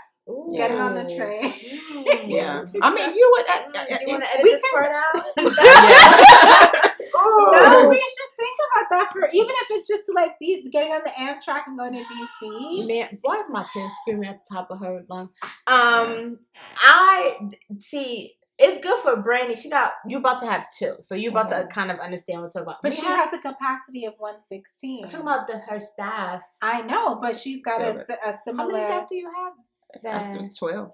Getting on the train. I mean, you would. Do you want to edit this part out? No, we should think about that for even if it's just like getting on the Amtrak and going to DC. Man, why is my kid screaming at the top of her lungs? I see. It's good for Brandy. You about to have 2, so you about to kind of understand what we're talking about. But she has a capacity of 116. I'm talking about her staff. I know, but she's got a similar. How many staff do you have? 12.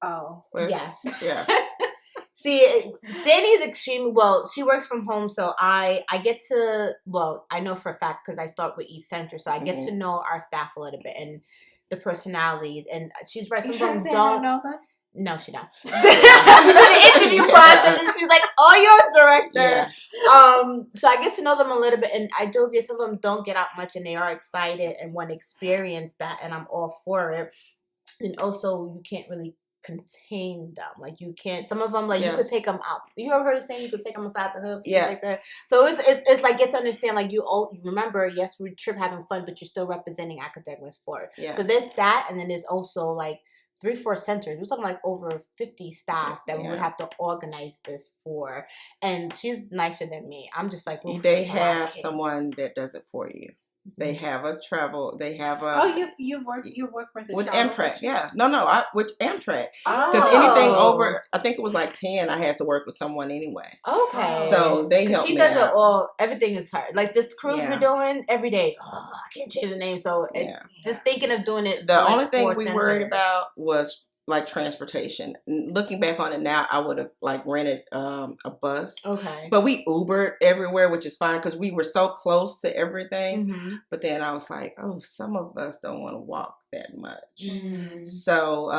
Oh, yes. Yeah. See, Dani's extremely well. She works from home, so I get to, well, I know for a fact because I start with East Central, so I get to know our staff a little bit and the personalities. And she's right. Some of them don't know them. No, she don't. We did the interview process, and she's like, "All yours, director." Yeah. So I get to know them a little bit, and I do agree. Some of them don't get out much, and they are excited and want to experience that, and I'm all for it. And also, you can't really contain them. Like you can't. Some of them, like you could take them out. You ever heard of saying you could take them outside the hood? Yeah, like that. So it's like get to understand. Like you remember, yes, we're trip having fun, but you're still representing academic sport. Yeah. So there's that, and then there's also like 3-4 centers. We're talking like over 50 staff that we would have to organize this for. And she's nicer than me. I'm just like, they have someone that does it for you. They have a travel. They have a. Oh, you work with Amtrak. Yeah, no, with Amtrak. Because anything over, I think it was like 10, I had to work with someone anyway. Okay. So they help me. She does it all. Everything is her. Like this cruise we're doing every day. Oh, I can't change the name. So just thinking of doing it. The only thing we worried about was like transportation. Looking back on it now, I would have like rented a bus. Okay. But we Ubered everywhere, which is fine because we were so close to everything. Mm-hmm. But then I was like, oh, some of us don't want to walk that much. Mm-hmm. So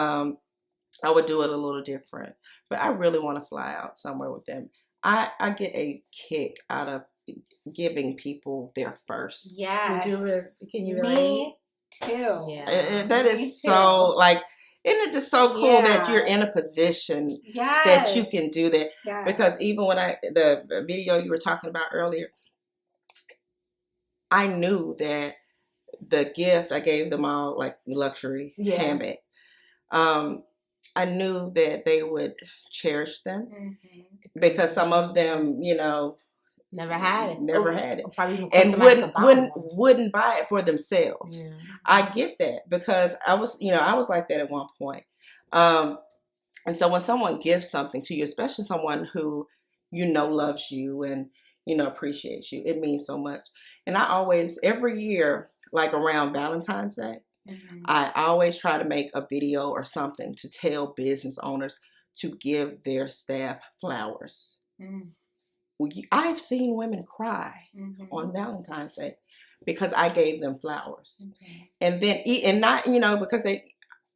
I would do it a little different. But I really want to fly out somewhere with them. I get a kick out of giving people their first. Yes. Can you relate? Me too. Yeah. And that is so like. Isn't it just so cool that you're in a position that you can do that? Yes. Because even when the video you were talking about earlier, I knew that the gift I gave them all, like luxury handbag, I knew that they would cherish them because some of them, never had it. And wouldn't buy it for themselves. Yeah. I get that because I was like that at one point. And so when someone gives something to you, especially someone who loves you and appreciates you, it means so much. And I always, every year, like around Valentine's Day, I always try to make a video or something to tell business owners to give their staff flowers. I've seen women cry on Valentine's Day because I gave them flowers. And then, because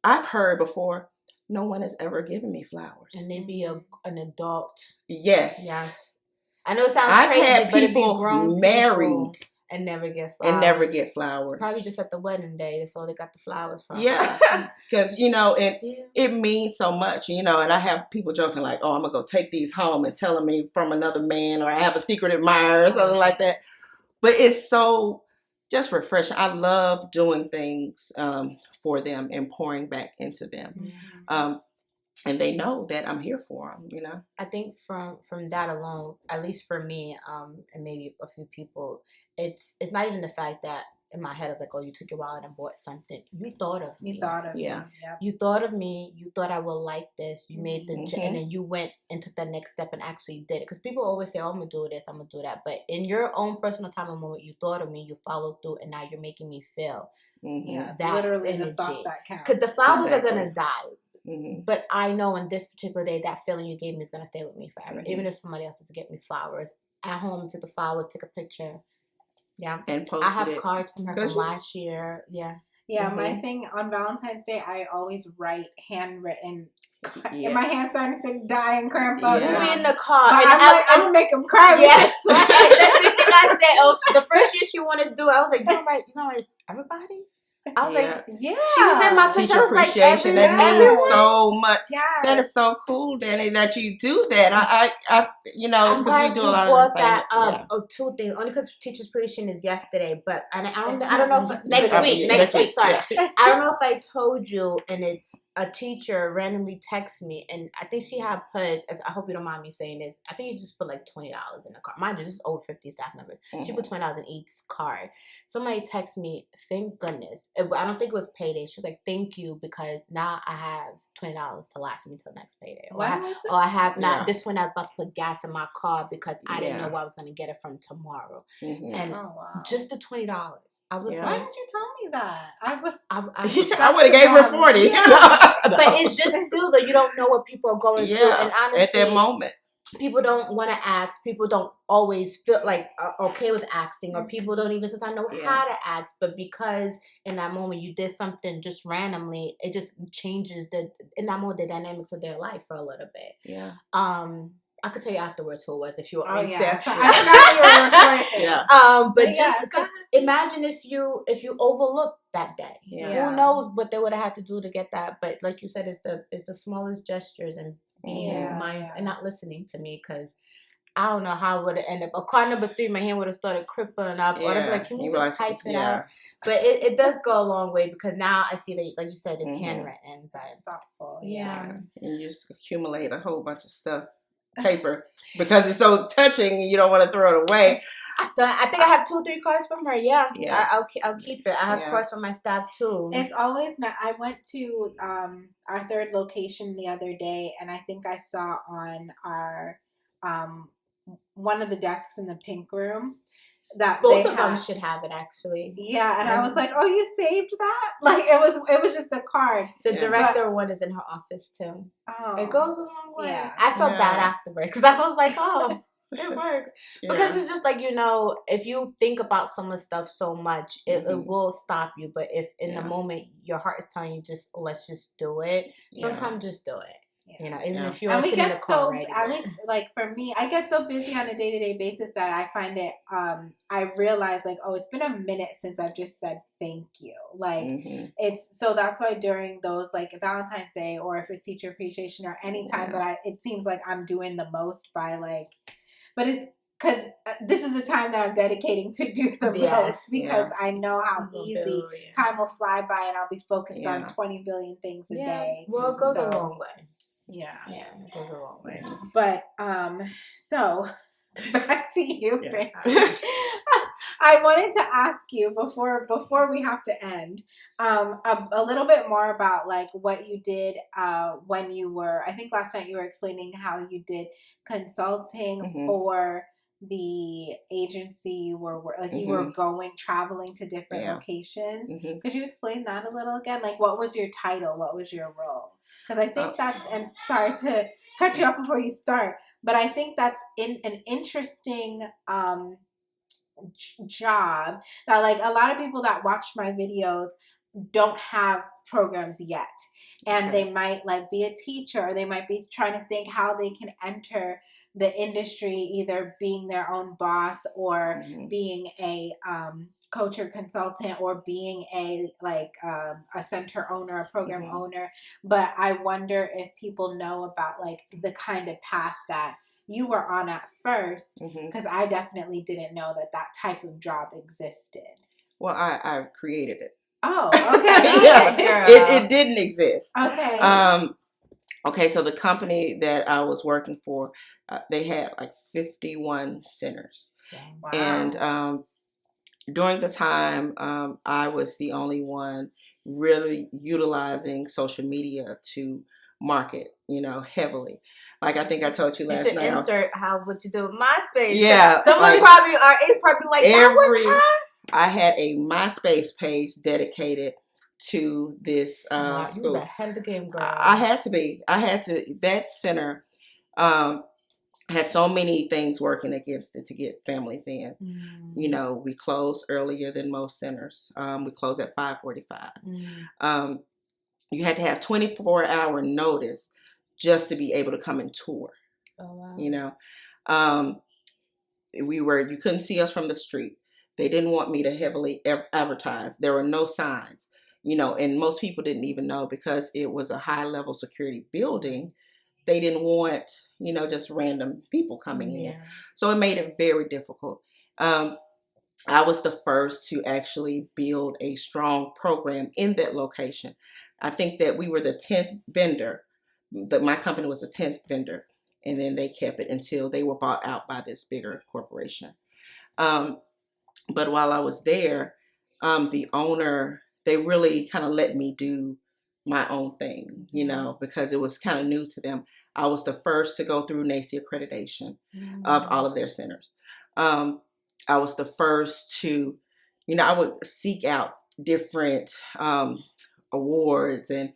I've heard before, no one has ever given me flowers. And they be an adult. Yes. Yes. I know it sounds crazy, had but people it be grown married. And never get flowers. Probably just at the wedding day. That's all they got the flowers from. Yeah. Because, it means so much, and I have people joking like, oh, I'm going to go take these home and tell them me from another man, or I have a secret admirer or something like that. But it's so just refreshing. I love doing things for them and pouring back into them. And they know that I'm here for them, I think from that alone, at least for me, and maybe a few people, it's not even the fact that in my head it's like, oh, you took your wallet and bought something. You thought of me. You thought of me. Yep. You thought of me. You thought I would like this. You made the and then you went and took that next step and actually did it. Because people always say, oh, I'm gonna do this, I'm gonna do that. But in your own personal time and moment, you thought of me. You followed through, and now you're making me feel that literally energy. The thought that counts. Because the flowers are gonna die. But I know in this particular day, that feeling you gave me is going to stay with me forever. Even if somebody else doesn't get me flowers. At home, took the flowers, took a picture. Yeah. And posted I have cards from her from last year. Yeah. Yeah, my thing on Valentine's Day, I always write handwritten. And my hands starting to die and cramp up. You be in the car. But I'm going to make them cry. Yes. Right. That's the thing I said. Oh, the first year she wanted to do it, I was like, you know, everybody? I was like, yeah. She was in my teacher appreciation. That means so much. Yeah. That is so cool, Dani, that you do that. I because we do a lot of the same. Two things. Only because teacher appreciation is yesterday, but I don't know if next week. Sorry, I don't know if I told you. And it's a teacher randomly texted me, and I think she had put. I hope you don't mind me saying this. I think you just put like $20 in the card. Mind you, this is over 50 staff members. She put $20 in each card. Somebody texted me, thank goodness. I don't think it was payday. She was like, thank you, because now I have $20 to last me till next payday. Or I have not this one. I was about to put gas in my car because I didn't know where I was going to get it from tomorrow. And just the $20. I was like, why didn't you tell me that? I would have gave her 40. But it's just still that you don't know what people are going through. And honestly, at that moment. people don't want to ask. People don't always feel like okay with asking, or people don't even sometimes know how to ask. But because in that moment you did something just randomly, it just changes in that moment the dynamics of their life for a little bit. Yeah. I could tell you afterwards who it was if you want me to. I forgot you were recording. Yeah. But just because imagine if you overlooked that day. Yeah. Who knows what they would have had to do to get that? But like you said, it's the smallest gestures and being mind and not listening to me, because I don't know how it would have ended up. Card number 3, my hand would have started crippling up. Or I'd be like, can you just type it out? But it does go a long way, because now I see that, like you said, it's handwritten. But thoughtful. And you just accumulate a whole bunch of stuff. Paper, because it's so touching and you don't want to throw it away. I think I have 2 or 3 cards from her. Yeah. I'll keep it. I have cards from my staff too. It's always not. I went to our 3rd location the other day, and I think I saw on our one of the desks in the pink room that both of them should have it, actually. Yeah, and I was like, "Oh, you saved that?" Like it was just a card. The director one is in her office too. Oh, it goes a long way. Yeah. I felt bad afterwards, because I was like, "Oh, it works." Because it's just like, if you think about someone's stuff so much, it will stop you. But if in the moment your heart is telling you let's just do it, sometimes just do it. Even if you're sitting in the car, right? At least, like, for me, I get so busy on a day-to-day basis that I find it, I realize, like, oh, it's been a minute since I've just said thank you. Like, so that's why during those, like, Valentine's Day, or if it's teacher appreciation, or any time that it seems like I'm doing the most by, like, but it's because this is a time that I'm dedicating to do the most, because I know how easy time will fly by, and I'll be focused on 20 billion things a day. Well, it goes a long way. Yeah, it goes a long way. But so back to you, Brandy. I wanted to ask you before we have to end, a little bit more about, like, what you did when you were. I think last night you were explaining how you did consulting for the agency you were you were traveling to different locations. Could you explain that a little again? Like, what was your title? What was your role? Because I think and sorry to cut you off before you start, but I think that's an interesting job that, like, a lot of people that watch my videos don't have programs yet. And they might, like, be a teacher, or they might be trying to think how they can enter the industry, either being their own boss, or being a coach or consultant, or being a center owner, a program owner. But I wonder if people know about, like, the kind of path that you were on at first, because I definitely didn't know that type of job existed. Well, I created it. Oh, okay. It didn't exist. Okay. Okay, so the company that I was working for, they had like 51 centers. Wow. And during the time, I was the only one really utilizing social media to market, heavily. Like, I think I told you last night. You should insert how would you do MySpace. Yeah. Someone is probably like, that was her? I had a MySpace page dedicated to this school. You was ahead of the game, girl. I had to be. That center had so many things working against it to get families in. We closed earlier than most centers. We closed at 5:45. You had to have 24-hour notice just to be able to come and tour. Oh, wow. You couldn't see us from the street. They didn't want me to heavily advertise. There were no signs, and most people didn't even know, because it was a high level security building. They didn't want, just random people coming in. So it made it very difficult. I was the first to actually build a strong program in that location. I think that we were the 10th vendor. My company was the 10th vendor. And then they kept it until they were bought out by this bigger corporation. But while I was there, the owner, they really kind of let me do my own thing, because it was kind of new to them. I was the first to go through NACE accreditation of all of their centers. I was the first to, I would seek out different awards, and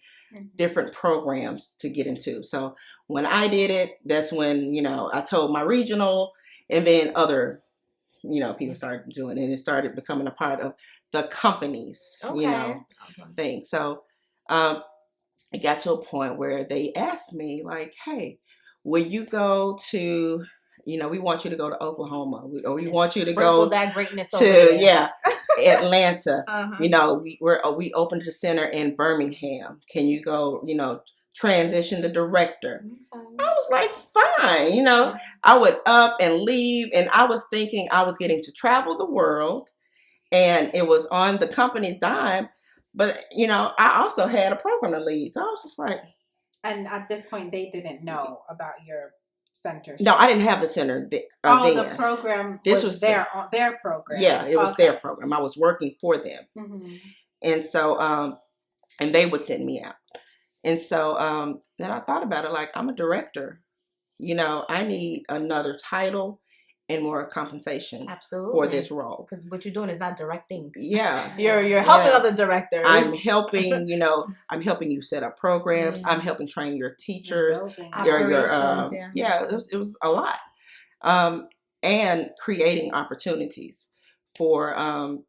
different programs to get into. So when I did it, that's when, I told my regional, and then other, people started doing it, and it started becoming a part of the company's, thing. So it got to a point where they asked me, like, hey, will you go to, we want you to go to Oklahoma, or we want you to go that greatness to, Atlanta. We opened a center in Birmingham. Can you go, transition the director? Okay. I was like, fine. I would up and leave, and I was thinking I was getting to travel the world, and it was on the company's dime. But, I also had a program to lead. So I was just like. And at this point, they didn't know about your center. No, I didn't have the center then. The program was their program. Yeah, it was their program. I was working for them. Mm-hmm. And so, and they would send me out. And so then I thought about it, like, I'm a director. I need another title and more compensation for this role. Because what you're doing is not directing. Yeah. You're helping other directors. I'm helping, I'm helping you set up programs. I'm helping train your teachers. It was a lot. And creating opportunities for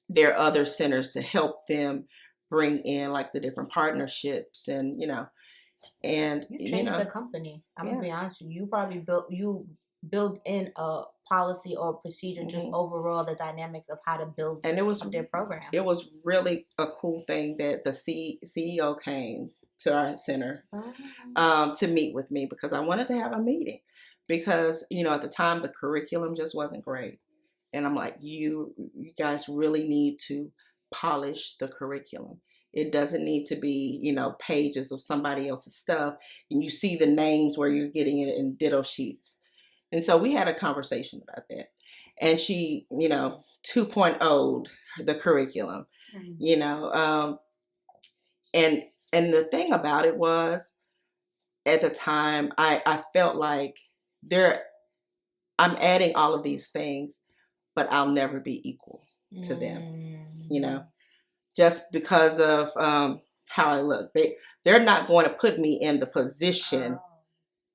their other centers to help them bring in, like, the different partnerships and, and you changed the company. I'm gonna be honest with you. You probably build in a policy or procedure, just overall the dynamics of how to build and it was their program. It was really a cool thing that the CEO came to our center to meet with me, because I wanted to have a meeting, because at the time the curriculum just wasn't great, and I'm like, you guys really need to polish the curriculum. It doesn't need to be, pages of somebody else's stuff, and you see the names where you're getting it in ditto sheets. And so we had a conversation about that. And she, 2.0'd the curriculum, and the thing about it was, at the time, I felt like I'm adding all of these things, but I'll never be equal to them, just because of how I look. They're not going to put me in the position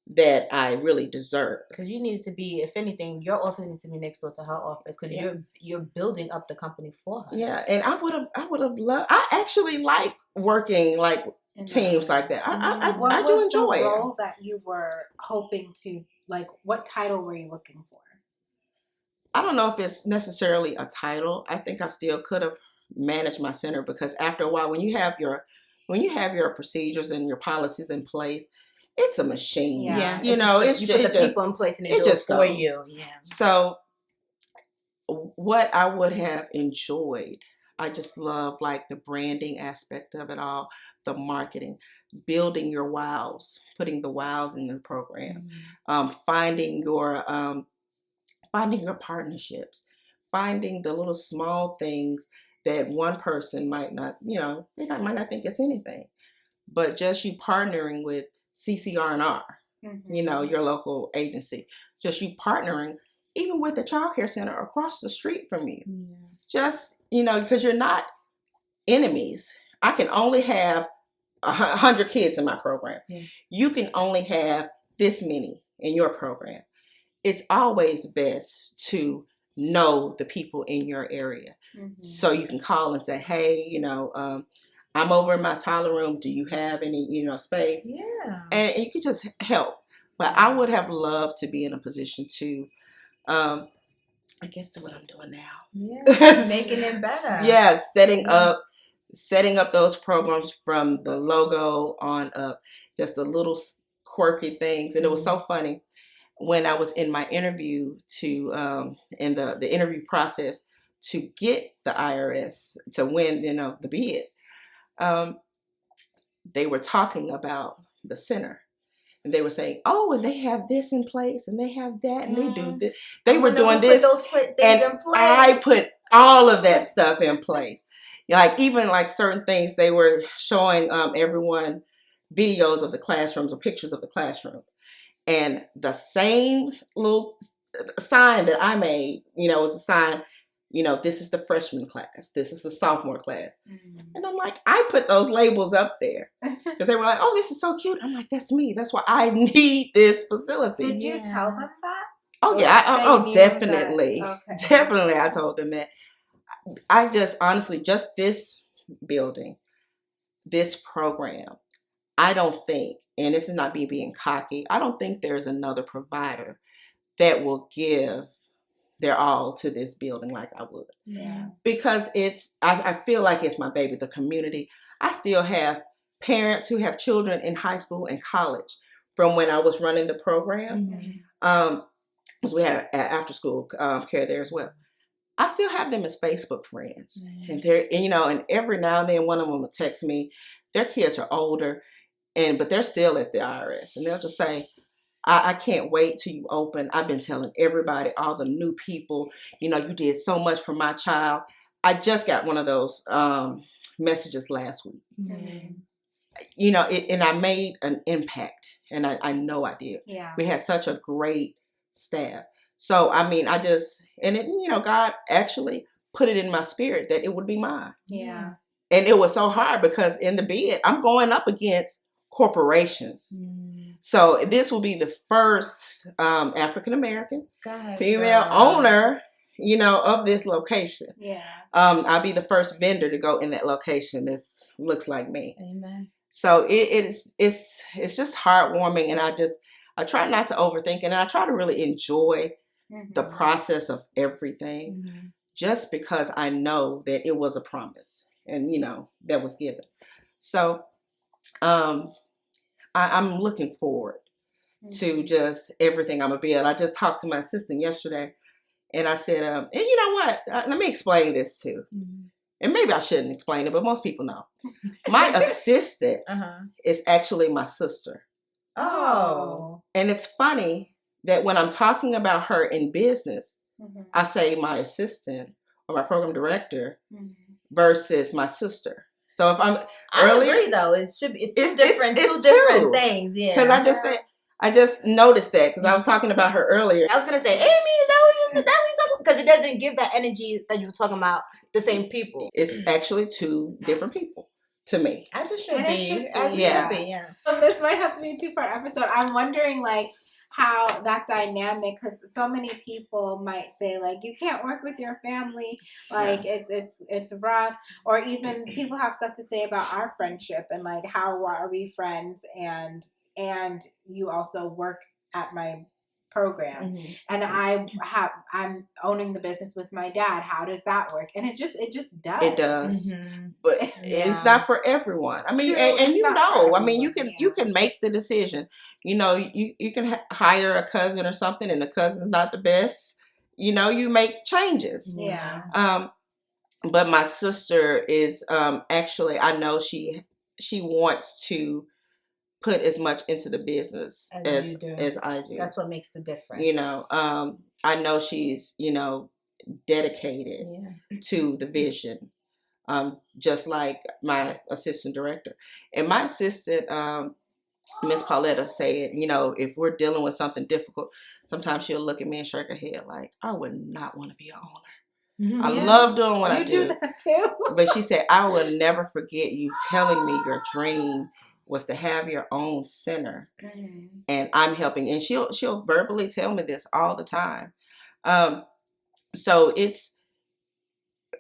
that I really deserve. Because you need to be, if anything, your office needs to be next door to her office, because you're building up the company for her. Yeah, and I would have loved. I actually like working like teams like that. I do enjoy it. What was the role that you were hoping to, like, what title were you looking for? I don't know if it's necessarily a title. I think I still could have managed my center, because after a while, when you have your procedures and your policies in place, it's a machine. Yeah. You put the people in place and it just for you. Yeah. So what I would have enjoyed, I just love, like, the branding aspect of it all, the marketing, building your wows, putting the wows in the program, finding your partnerships, finding the little small things that one person might not, they might not think it's anything, but just you partnering with CCR&R, your local agency, just you partnering even with the child care center across the street from you, just, because you're not enemies. I can only have 100 kids in my program. You can only have this many in your program. It's always best to know the people in your area, so you can call and say, hey, I'm over in my toddler room. Do you have any, space? Yeah. And you can just help. But I would have loved to be in a position to, I guess, do what I'm doing now. Yeah. Making it better. Yeah. Setting up those programs from the logo on up, just the little quirky things. And it was so funny when I was in my interview in the interview process to get the IRS to win, the bid. They were talking about the center, and they were saying, "Oh, and they have this in place, and they have that, and they do this." They were doing this, and I put all of that stuff in place. Like, even like certain things, they were showing everyone videos of the classrooms or pictures of the classroom, and the same little sign that I made, was a sign, this is the freshman class. This is the sophomore class. And I'm like, I put those labels up there because they were like, oh, this is so cute. I'm like, that's me. That's why I need this facility. Did you tell them that? Oh, yeah. Definitely. Okay. Definitely. I told them that. I just honestly, just this building, this program, I don't think, and this is not me being cocky, I don't think there's another provider that will give their all to this building like I would. Yeah. Because I feel like it's my baby, the community. I still have parents who have children in high school and college from when I was running the program. Because we had after school care there as well. I still have them as Facebook friends. And they're, and every now and then one of them will text me. Their kids are older, but they're still at the IRS. And they'll just say, I can't wait till you open. I've been telling everybody, all the new people, you did so much for my child. I just got one of those messages last week. And I made an impact. And I know I did. Yeah. We had such a great staff. So, God actually put it in my spirit that it would be mine. Yeah. And it was so hard because in the bid, I'm going up against corporations. So this will be the first African-American female owner, of this location. Yeah. I'll be the first vendor to go in that location. This looks like me. Amen. So it's just heartwarming. And I try not to overthink it. And I try to really enjoy the process of everything just because I know that it was a promise and, that was given. So I'm looking forward to just everything I'm going to be at. I just talked to my assistant yesterday and I said, and you know what? Let me explain this too. And maybe I shouldn't explain it, but most people know. My assistant is actually my sister. Oh. And it's funny that when I'm talking about her in business, I say my assistant or my program director versus my sister. So if I agree though. It's two different things. Yeah. Because I just noticed that because I was talking about her earlier. I was gonna say, Amy, is that what you're talking about? Because it doesn't give that energy that you were talking about the same people. It's actually two different people to me. As it should be. Yeah. So this might have to be a 2-part episode. I'm wondering how that dynamic, because so many people might say you can't work with your family, it's rough, or even people have stuff to say about our friendship and how are we friends, and you also work at my program and I'm owning the business with my dad. How does that work? And it just does. It does. But it's not for everyone. I mean, and you can make the decision. You can hire a cousin or something and the cousin's not the best. You make changes. Yeah. But my sister is actually, I know she wants to put as much into the business as I do. That's what makes the difference. I know she's, dedicated to the vision, just like my assistant director. And my assistant, Miss Pauletta, said, if we're dealing with something difficult, sometimes she'll look at me and shake her head like, I would not want to be an owner. I love doing what I do. You do that too. But she said, I will never forget you telling me your dream was to have your own center, and I'm helping. And she'll verbally tell me this all the time. So it's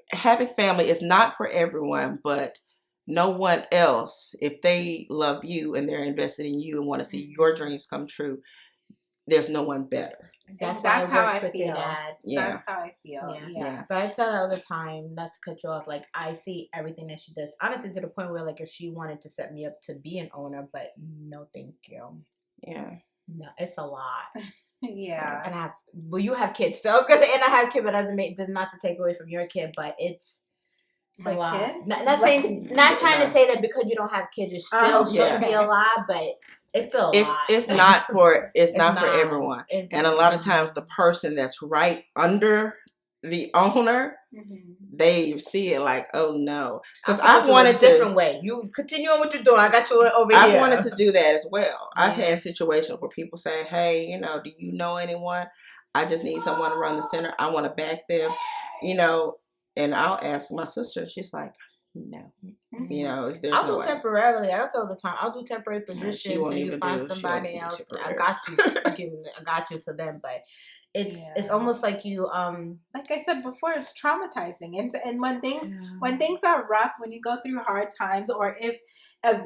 having family is not for everyone, but no one else, if they love you and they're invested in you and want to see your dreams come true, there's no one better. That's how I feel. Yeah. That's how I feel. Yeah. But I tell her all the time, not to cut you off, I see everything that she does. Honestly, to the point where, if she wanted to set me up to be an owner, but no, thank you. Yeah. No, it's a lot. Yeah. And you have kids. So I was going to say, and I have kids, but does not to take away from your kid, but it's a lot. Kid? Not trying to say that because you don't have kids, it still shouldn't be a lot, but it's still a lot. It's not for everyone. And a lot of times the person that's right under the owner, they see it like, oh no. Because I wanted a different way. You continue on what you're doing. I got you over here. I wanted to do that as well. I've had situations where people say, hey, do you know anyone? I just need someone to run the center. I want to back them. you know, and I'll ask my sister. She's like, no. You know, I'll do temporarily. I tell the time I'll do temporary positions until you find somebody else. I got you. I got you to them, but it's almost like you like I said before, it's traumatizing. And when things are rough, when you go through hard times, or if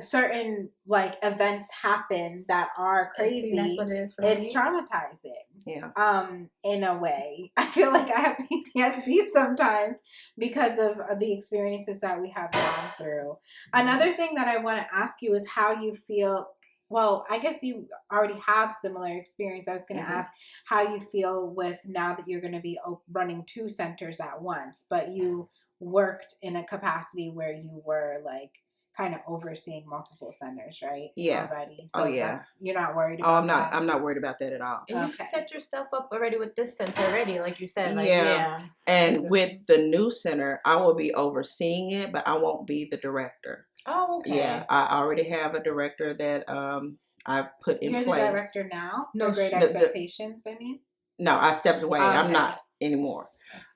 certain like events happen that are crazy, that's what it is for it's me. Traumatizing. Yeah. In a way, I feel like I have PTSD sometimes because of the experiences that we have gone through. Another thing that I want to ask you is how you feel. Well, I guess you already have similar experience. I was going to ask how you feel with now that you're going to be running 2 centers at once, but you worked in a capacity where you were like kind of overseeing multiple centers, right? Yeah. Already. So you're not worried about that? I'm not worried about that at all. And you set your stuff up already with this center already, like you said. Like, And with the new center, I will be overseeing it, but I won't be the director. Oh, okay. Yeah, I already have a director that I put in place. You're the director now? No, Great Expectations, I mean? No, I stepped away. I'm not anymore.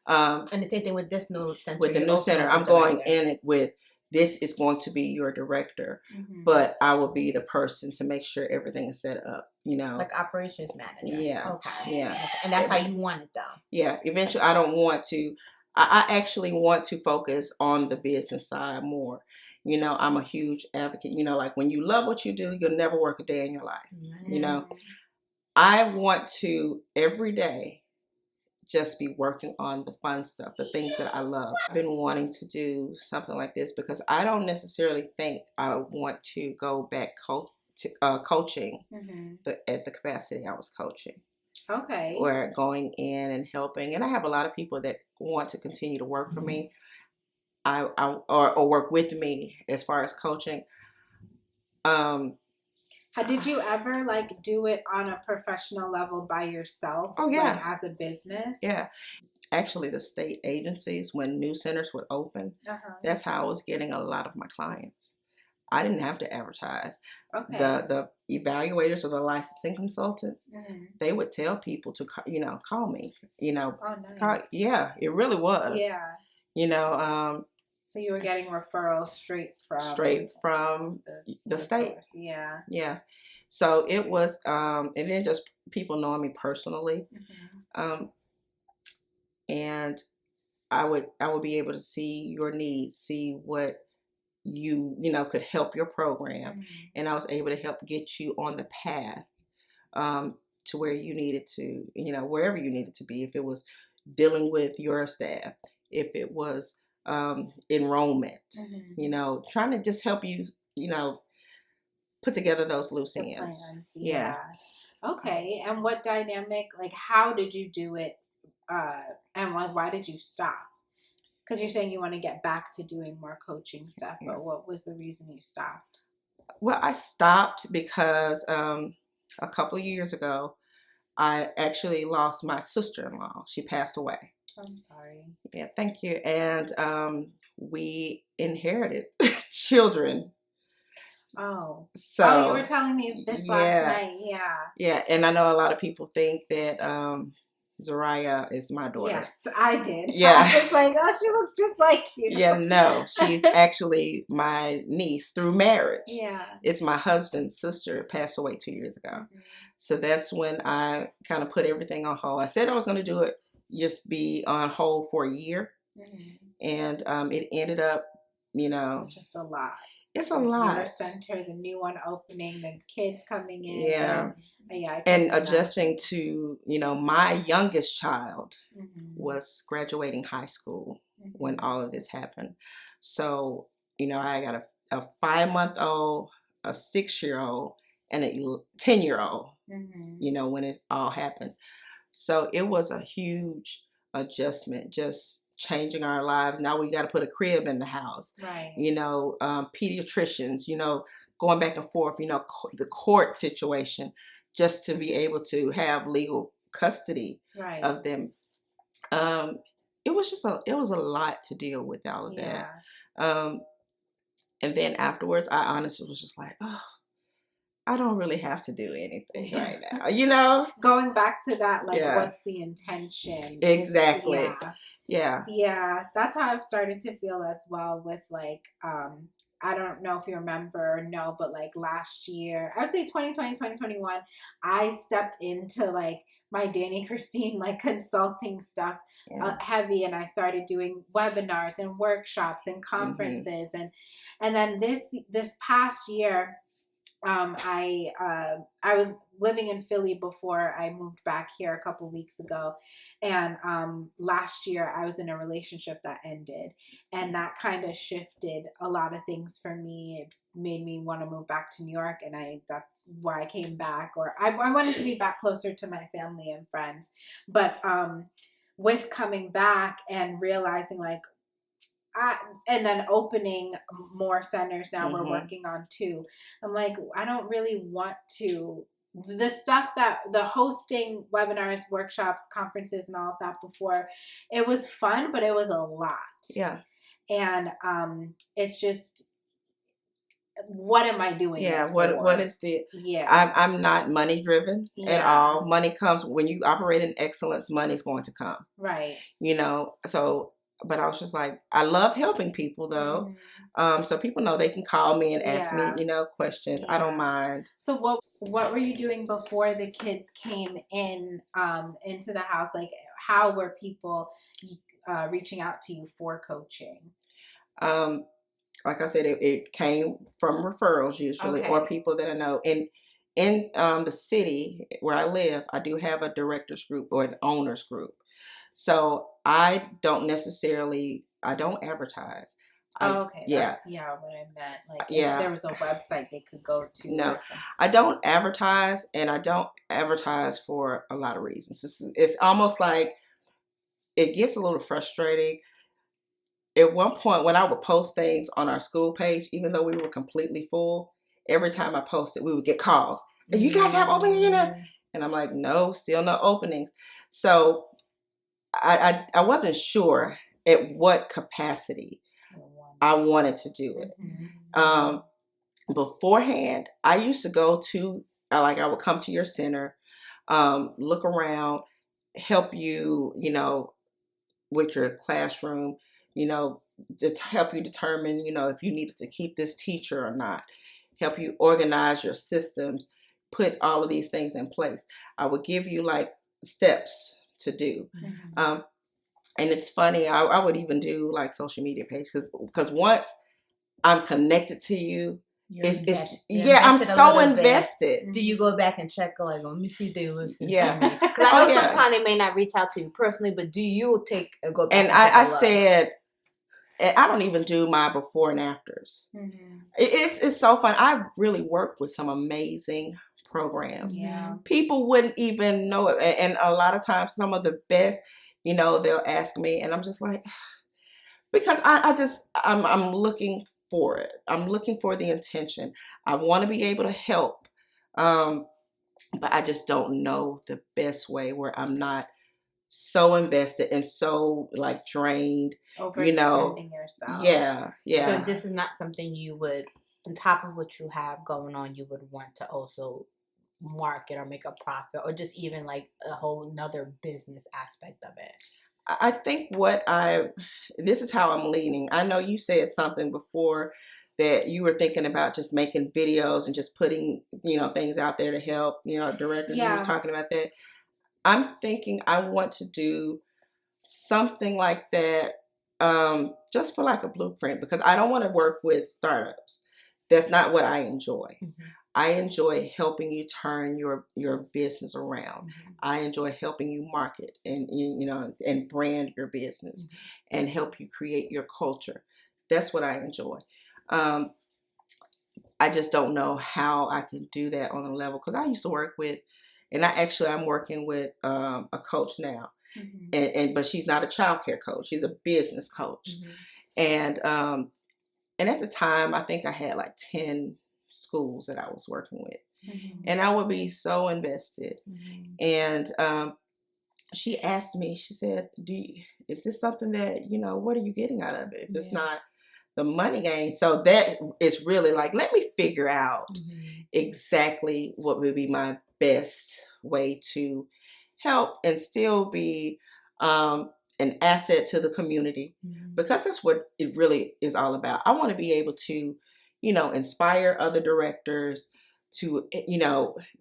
And the same thing with this new center. With the new center, I'm going in it with, this is going to be your director, but I will be the person to make sure everything is set up, you know. Like operations manager. Yeah. Okay. Yeah. Okay. And that's how you want it done. Yeah. Eventually, I don't want to, I actually want to focus on the business side more. You know, I'm a huge advocate. You know, like when you love what you do, you'll never work a day in your life. You know, I want to every day just be working on the fun stuff, the things that I love. I've been wanting to do something like this because I don't necessarily think I want to go back coaching at the capacity I was coaching. Okay. Or going in and helping. And I have a lot of people that want to continue to work for me. Or work with me as far as coaching. Did you ever like do it on a professional level by yourself? Oh yeah. Like as a business? Yeah. Actually, the state agencies, when new centers would open, that's how I was getting a lot of my clients. I didn't have to advertise. Okay. The evaluators or the licensing consultants, they would tell people to, call me. You know. Oh, nice. Yeah, it really was. Yeah. You know. So you were getting referrals straight from the state. Source. Yeah. Yeah. So it was, and then just people knowing me personally, and I would be able to see your needs, see what you could help your program, and I was able to help get you on the path to where you needed to, wherever you needed to be. If it was dealing with your staff, if it was enrollment, trying to just help you, put together those loose ends. Yeah. Okay. And what dynamic, like, how did you do it? And like, why did you stop? Because you're saying you want to get back to doing more coaching stuff, but what was the reason you stopped? Well, I stopped because a couple of years ago, I actually lost my sister-in-law. She passed away. I'm sorry. Yeah, thank you. And we inherited children. Oh. So, you were telling me this last night. Yeah. Yeah, and I know a lot of people think that Zariah is my daughter. Yes, I did. Yeah. I was like, oh, she looks just like you. Yeah, no, she's actually my niece through marriage. Yeah. It's my husband's sister, passed away 2 years ago. So that's when I kind of put everything on hold. I said I was going to do it, just be on hold for a year. And it ended up, it's just a lot. It's a lot. Your center, the new one opening, the kids coming in. Yeah. And adjusting to, my youngest child was graduating high school when all of this happened. So, I got a 5-month-old, a 6-year-old, and a 10-year-old, when it all happened. So it was a huge adjustment, just changing our lives. Now we got to put a crib in the house, right? Pediatricians, going back and forth, the court situation, just to be able to have legal custody of them. It was a lot to deal with all of that. And then afterwards, I honestly was just like, oh, I don't really have to do anything right now, Going back to that, like, what's the intention? Exactly. Yeah. Yeah, that's how I've started to feel as well with like, I don't know if you remember or no, but like last year, I would say 2020, 2021, I stepped into like my Dani Christine like consulting stuff heavy, and I started doing webinars and workshops and conferences, and then this past year, I was living in Philly before I moved back here a couple weeks ago, and last year I was in a relationship that ended, and that kind of shifted a lot of things for me. It made me want to move back to New York, and that's why I came back, or I wanted to be back closer to my family and friends, but with coming back and realizing like, and then opening more centers now, we're working on 2. I'm like, I don't really want to. The stuff that the hosting webinars, workshops, conferences, and all of that before, it was fun, but it was a lot. Yeah. And it's just, what am I doing? Yeah. What is the? Yeah. I'm not money driven at all. Money comes when you operate in excellence. Money's going to come. Right. You know. So. But I was just like, I love helping people though. So people know they can call me and ask me, you know, questions. Yeah. I don't mind. So what were you doing before the kids came in into the house? Like, how were people reaching out to you for coaching? Like I said, it came from referrals usually, or people that I know. And in the city where I live, I do have a directors group or an owners group. So I don't advertise. Okay. Yeah. That's what I meant. Like, if there was a website they could go to. No, I don't advertise, and I don't advertise for a lot of reasons. It's almost like it gets a little frustrating. At one point, when I would post things on our school page, even though we were completely full, every time I posted, we would get calls. You guys have openings, you know? And I'm like, no, still no openings. So I wasn't sure at what capacity I wanted to do it. Beforehand, I used to go to, I would come to your center, look around, help you, you know, with your classroom, you know, just help you determine, you know, if you needed to keep this teacher or not, help you organize your systems, put all of these things in place. I would give you like steps to do. And it's funny, I would even do like social media page because once I'm connected to you, I'm so invested. Do you go back and check, like, let me see if they listen to me? Because I know sometimes they may not reach out to you personally, but do you go back? And I said, I don't even do my before and afters. It's so fun. I've really worked with some amazing programs. Yeah. People wouldn't even know it. And a lot of times some of the best, you know, they'll ask me and I'm just like, because I'm looking for it. I'm looking for the intention. I want to be able to help. But I just don't know the best way where I'm not so invested and so like drained, you know. Yourself. Yeah. So this is not something you would, on top of what you have going on, you would want to also market or make a profit, or just even like a whole nother business aspect of it? I think this is how I'm leaning. I know you said something before that you were thinking about just making videos and just putting, you know, things out there to help, you know, directors. You were talking about that. I'm thinking I want to do something like that, just for like a blueprint, because I don't want to work with startups. That's not what I enjoy. I enjoy helping you turn your business around. I enjoy helping you market and, you know, and brand your business and help you create your culture. That's what I enjoy. I just don't know how I can do that on a level, because I used to work with, and I'm working with a coach now, but she's not a childcare coach. She's a business coach, and at the time I think I had like 10 schools that I was working with, and I would be so invested. And she asked me, she said, is this something that, you know, what are you getting out of it if it's not the money gain? So that is really like, let me figure out exactly what would be my best way to help and still be an asset to the community, because that's what it really is all about. I want to be able to, inspire other directors to,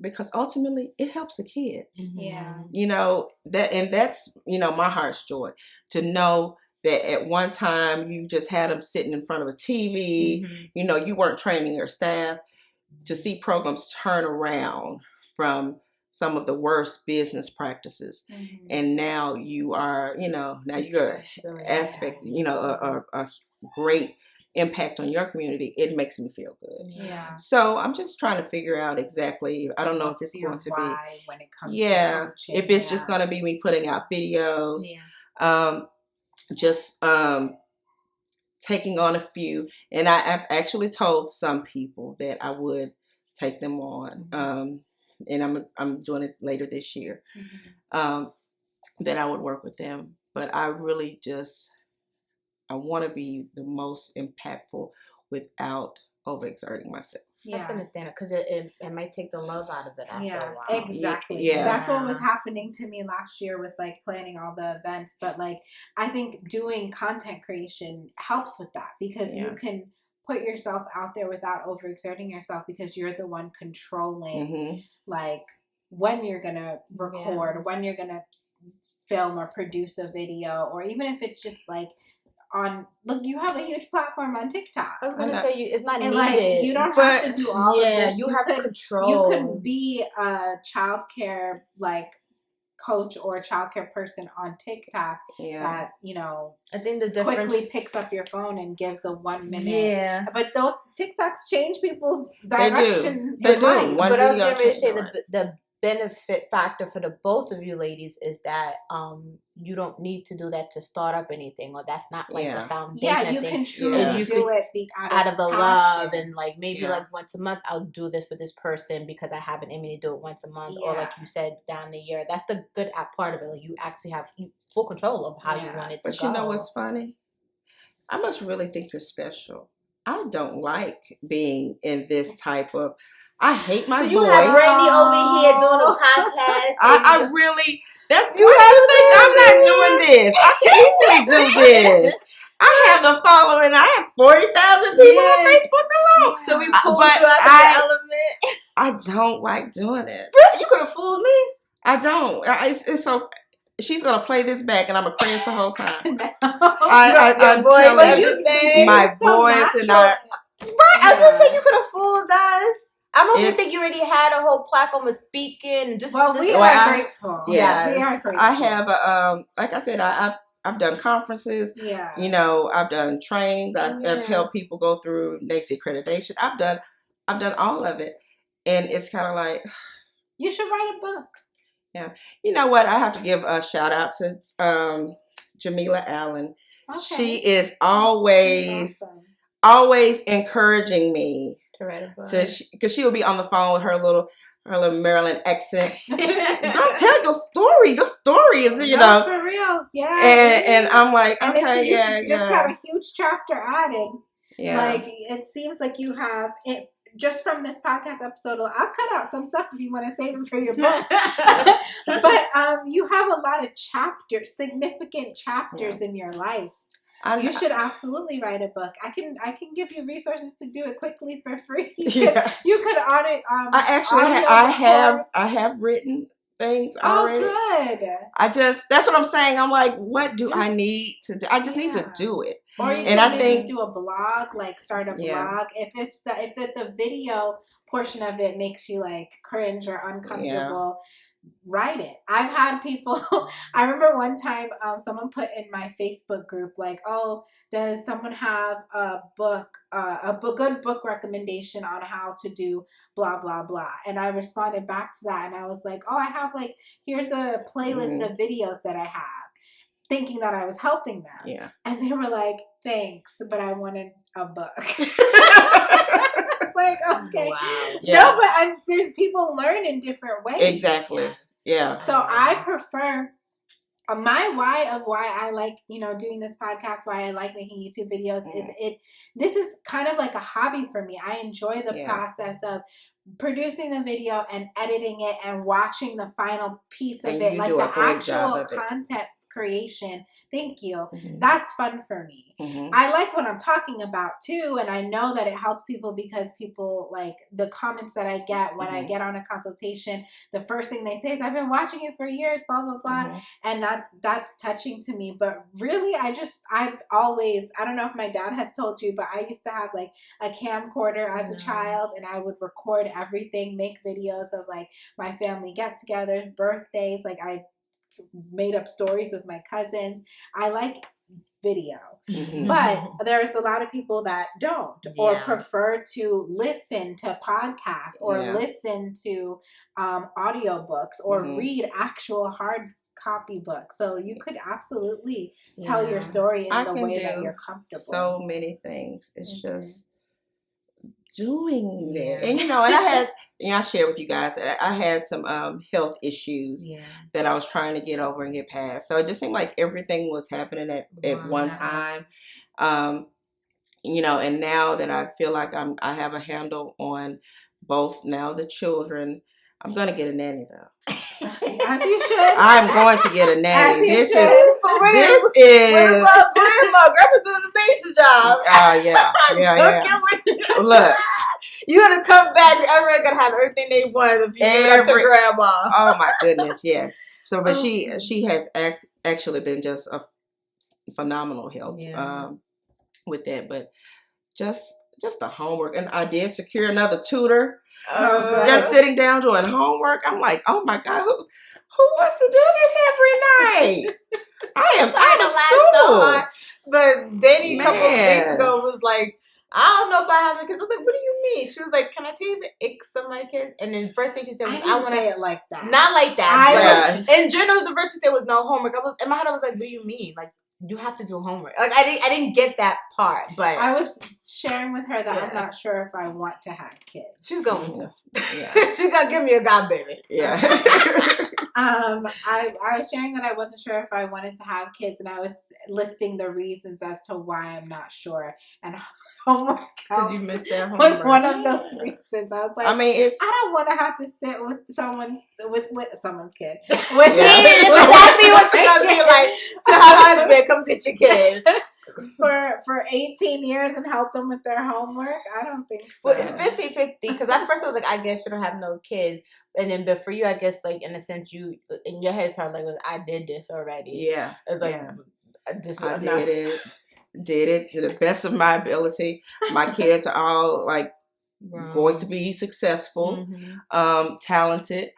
because ultimately it helps the kids. Yeah. That's, my heart's joy to know that at one time you just had them sitting in front of a TV, you weren't training your staff, to see programs turn around from some of the worst business practices. And now you are, now you're aspect, a great impact on your community. It makes me feel good. Yeah. So I'm just trying to figure out exactly, I don't know if it's going to be, when it comes to coaching, if it's just going to be me putting out videos, taking on a few. And I've actually told some people that I would take them on. And I'm doing it later this year, that I would work with them. But I really I want to be the most impactful without overexerting myself. That's understandable, because it might take the love out of it after a while. Exactly. Yeah. That's what was happening to me last year with like planning all the events. But like, I think doing content creation helps with that, because you can put yourself out there without overexerting yourself, because you're the one controlling like when you're going to record, when you're going to film or produce a video, or even if it's just like you have a huge platform on TikTok. I was going to say, it's not needed. Like, you don't have to do all of this. You have control. You could be a childcare like coach or a childcare person on TikTok that, I think the difference quickly picks up your phone and gives a 1 minute. Yeah. But those TikToks change people's direction. They do. But I was going to say the benefit factor for the both of you ladies is that you don't need to do that to start up anything, or that's not like the foundation. Yeah, you can truly do it out of the love, and like maybe like once a month I'll do this with this person because I have an aim to do it once a month, or like you said, down the year. That's the good part of it. Like you actually have full control of how you want it to go. But you know what's funny? I must really think you're special. I don't like being in this type of. I hate my voice. So you have Brandy over here doing a podcast. I really. That's you think I'm not doing this. I can easily do this. I have the following. I have 40,000 people on Facebook alone. So we pulled you out of the element. I don't like doing it. You could have fooled me. I don't. It's so. She's gonna play this back, and I'm gonna cringe the whole time. I'm telling you, my voice and I. Right, I was gonna say you could have fooled us. I don't even think you already had a whole platform of speaking. We are grateful. Yeah, we are grateful. I have like I said, I've done conferences. Yeah. I've done trainings. I've helped people go through NACE accreditation. I've done all of it, and it's kind of like you should write a book. Yeah. You know what? I have to give a shout out to Jamila Allen. Okay. She is always encouraging me to write a book, because she will be on the phone with her little Maryland accent. Girl, tell your story. Your story is for real. Yeah. And I'm like, and okay, you just have a huge chapter added. Yeah. Like it seems like you have it. Just from this podcast episode, I'll cut out some stuff if you want to save it for your book. But you have a lot of significant chapters in your life. You should absolutely write a book. I can give you resources to do it quickly for free. You could audit. I have written things already. Oh, good. That's what I'm saying. I'm like, what do I need to do? I just need to do it. Or you can do a blog, like start a blog. If the video portion of it makes you like cringe or uncomfortable, write it. I've had people. I remember one time, someone put in my Facebook group like, "Oh, does someone have a good book recommendation on how to do blah blah blah?" And I responded back to that, and I was like, "Oh, I have here's a playlist of videos that I have." Thinking that I was helping them. Yeah. And they were like, thanks, but I wanted a book. It's like, okay. Wow. Yeah. No, but there's people learn in different ways. Exactly. Yeah. So I prefer, my why I like, doing this podcast, why I like making YouTube videos this is kind of like a hobby for me. I enjoy the process of producing the video and editing it and watching the final piece of it, like the actual content creation. Thank you. Mm-hmm. That's fun for me. Mm-hmm. I like what I'm talking about too, and I know that it helps people because people like the comments that I get when I get on a consultation. The first thing they say is, "I've been watching it for years," blah blah blah, and that's touching to me. But really, I've always, I don't know if my dad has told you, but I used to have like a camcorder as a child, and I would record everything, make videos of like my family get-togethers, birthdays. Like I made up stories with my cousins. I like video. But there's a lot of people that don't or prefer to listen to podcasts or listen to audiobooks or read actual hard copy books. So you could absolutely tell your story in the way that you're comfortable. So many things. It's just doing it. And and I had, I shared with you guys that I had some health issues that I was trying to get over and get past. So it just seemed like everything was happening at one time. And now that I feel like I have a handle on both now the children, I'm going to get a nanny though. As you should. I'm going to get a nanny. This is grandma's doing an amazing job. Oh yeah. Look, you're gonna come back. Everyone's gonna have everything they want if you give it up to grandma. Oh my goodness, yes. So, but she has actually been just a phenomenal help with that. But just the homework, and I did secure another tutor. Just sitting down doing homework. I'm like, oh my God, who wants to do this every night? I am out of school. But Dani a couple of days ago was like, I don't know about having kids. I was like, what do you mean? She was like, can I tell you the icks of my kids? And then the first thing she said was, I want to say it like that. Not like that. But in general, the first thing there was no homework. In my head, I was like, what do you mean? Like, you have to do homework. Like I didn't get that part, but I was sharing with her that I'm not sure if I want to have kids. She's going to. Yeah. She's gonna give me a godbaby. Yeah. I was sharing that I wasn't sure if I wanted to have kids, and I was listing the reasons as to why I'm not sure. And homework because you missed that homework was one of those reasons. I was like, I mean, I don't want to have to sit with someone's kid. That's exactly what she's gonna be like to her husband. Come get your kid for 18 years and help them with their homework. I don't think so. Well, it's 50-50 because at first I was like, I guess you don't have no kids, and then but for you, I guess like in a sense you in your head probably like I did this already. Yeah, it's like I did it to the best of my ability. My kids are all like going to be successful, talented,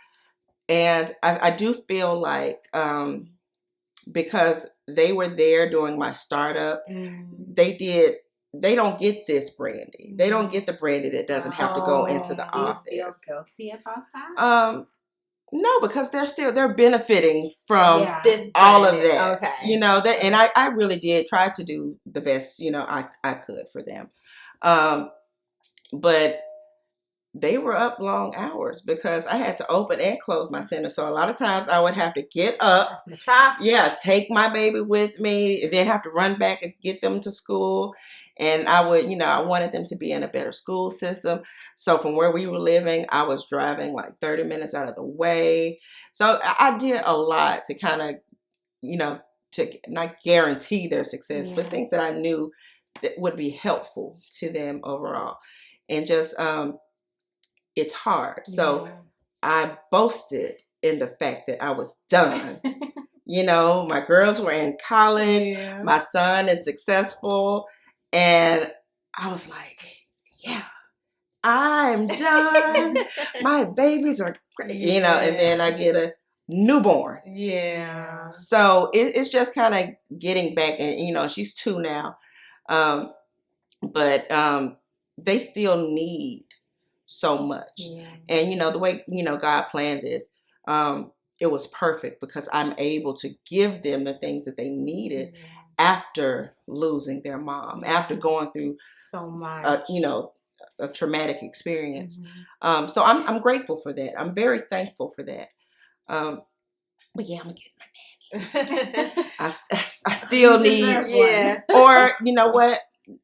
and I do feel like because they were there during my startup, they don't get this Brandy. They don't get the Brandy that doesn't have to go into the office. Do you feel guilty about that? No, because they're benefiting from all of that. Okay. That, and I really did try to do the best, I could for them. But they were up long hours because I had to open and close my center. So a lot of times I would have to get up, take my baby with me, and then have to run back and get them to school. And I would, I wanted them to be in a better school system. So from where we were living, I was driving like 30 minutes out of the way. So I did a lot to kind of, to not guarantee their success, but things that I knew that would be helpful to them overall. And just, it's hard. So I boasted in the fact that I was done. My girls were in college. My son is successful. And I was like, I'm done. My babies are great. And then I get a newborn. Yeah. So it's just kind of getting back. And, she's 2 now. But they still need so much. Yeah. And, the way, God planned this, it was perfect because I'm able to give them the things that they needed after losing their mom, after going through so much, a traumatic experience. So I'm grateful for that. I'm very thankful for that. But I'm gonna get my nanny. I still need or you know what,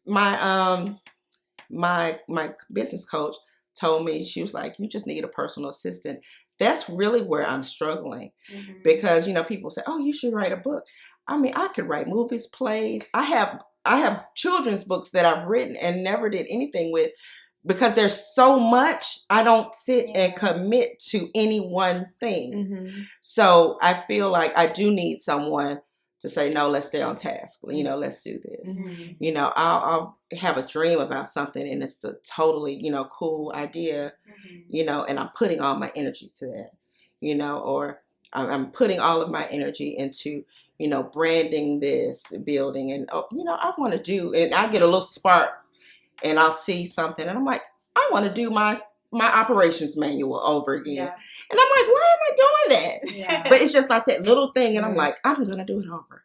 my business coach told me, she was like, you just need a personal assistant. That's really where I'm struggling because, you know, people say, oh, you should write a book. I mean, I could write movies, plays. I have children's books that I've written and never did anything with because there's so much. I don't sit and commit to any one thing. So I feel like I do need someone to say, no, let's stay on task. You know, let's do this. You know, I'll have a dream about something and it's a totally, you know, cool idea, you know, and I'm putting all my energy to that, you know, or I'm putting all of my energy into, you know, branding this building and, you know, I want to do, and I get a little spark and I'll see something and I'm like, I want to do my operations manual over again. And I'm like, why am I doing that? But it's just like that little thing. And I'm like, I'm going to do it over.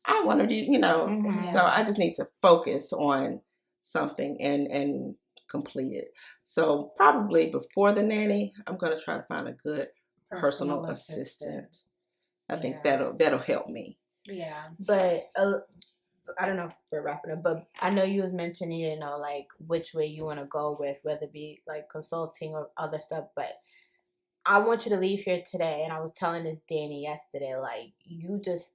I want to do, you know, so I just need to focus on something and complete it. So probably before the nanny, I'm going to try to find a good personal assistant. I think that'll help me. Yeah. But I don't know if we're wrapping up, but I know you was mentioning, you know, like which way you want to go with, whether it be like consulting or other stuff. But I want you to leave here today. And I was telling this Dani yesterday, like you just,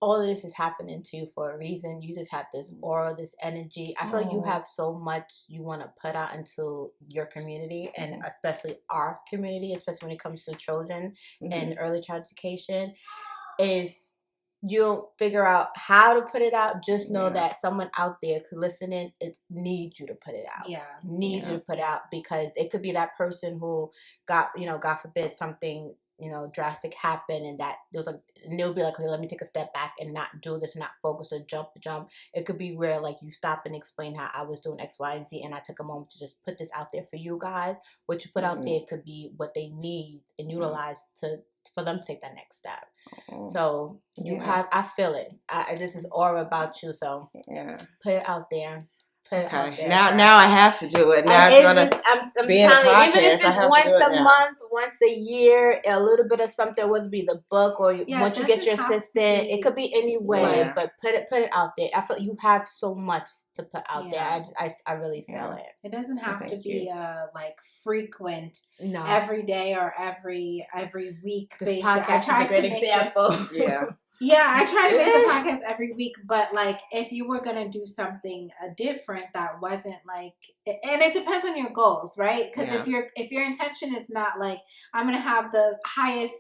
all of this is happening to you for a reason. You just have this aura, this energy. I feel like you have so much you want to put out into your community and especially our community, especially when it comes to children and early child education. If you don't figure out how to put it out, just know that someone out there could listen in, it needs you to put it out. Needs you to put it out because it could be that person who got, you know, God forbid something, you know, drastic happened and that there's like, and they'll be like, okay, let me take a step back and not do this, not focus or jump. It could be where like you stop and explain how I was doing X, Y, and Z and I took a moment to just put this out there for you guys. What you put out there could be what they need and utilize for them to take that next step. So you have, I feel it. This is aura about you. So put it out there. Okay. Now I have to do it. Now I'm be in a podcast. Even if it's once a month, once a year, a little bit of something, whether it be the book or once you get your assistant, it could be any way. But put it out there. I feel you have so much to put out there. I really feel it. It doesn't have to be like frequent, every day or every week. This podcast is a great example. Yeah, I try to make a podcast every week, but like if you were gonna do something different that wasn't like, and it depends on your goals, right? Because if your intention is not like I'm gonna have the highest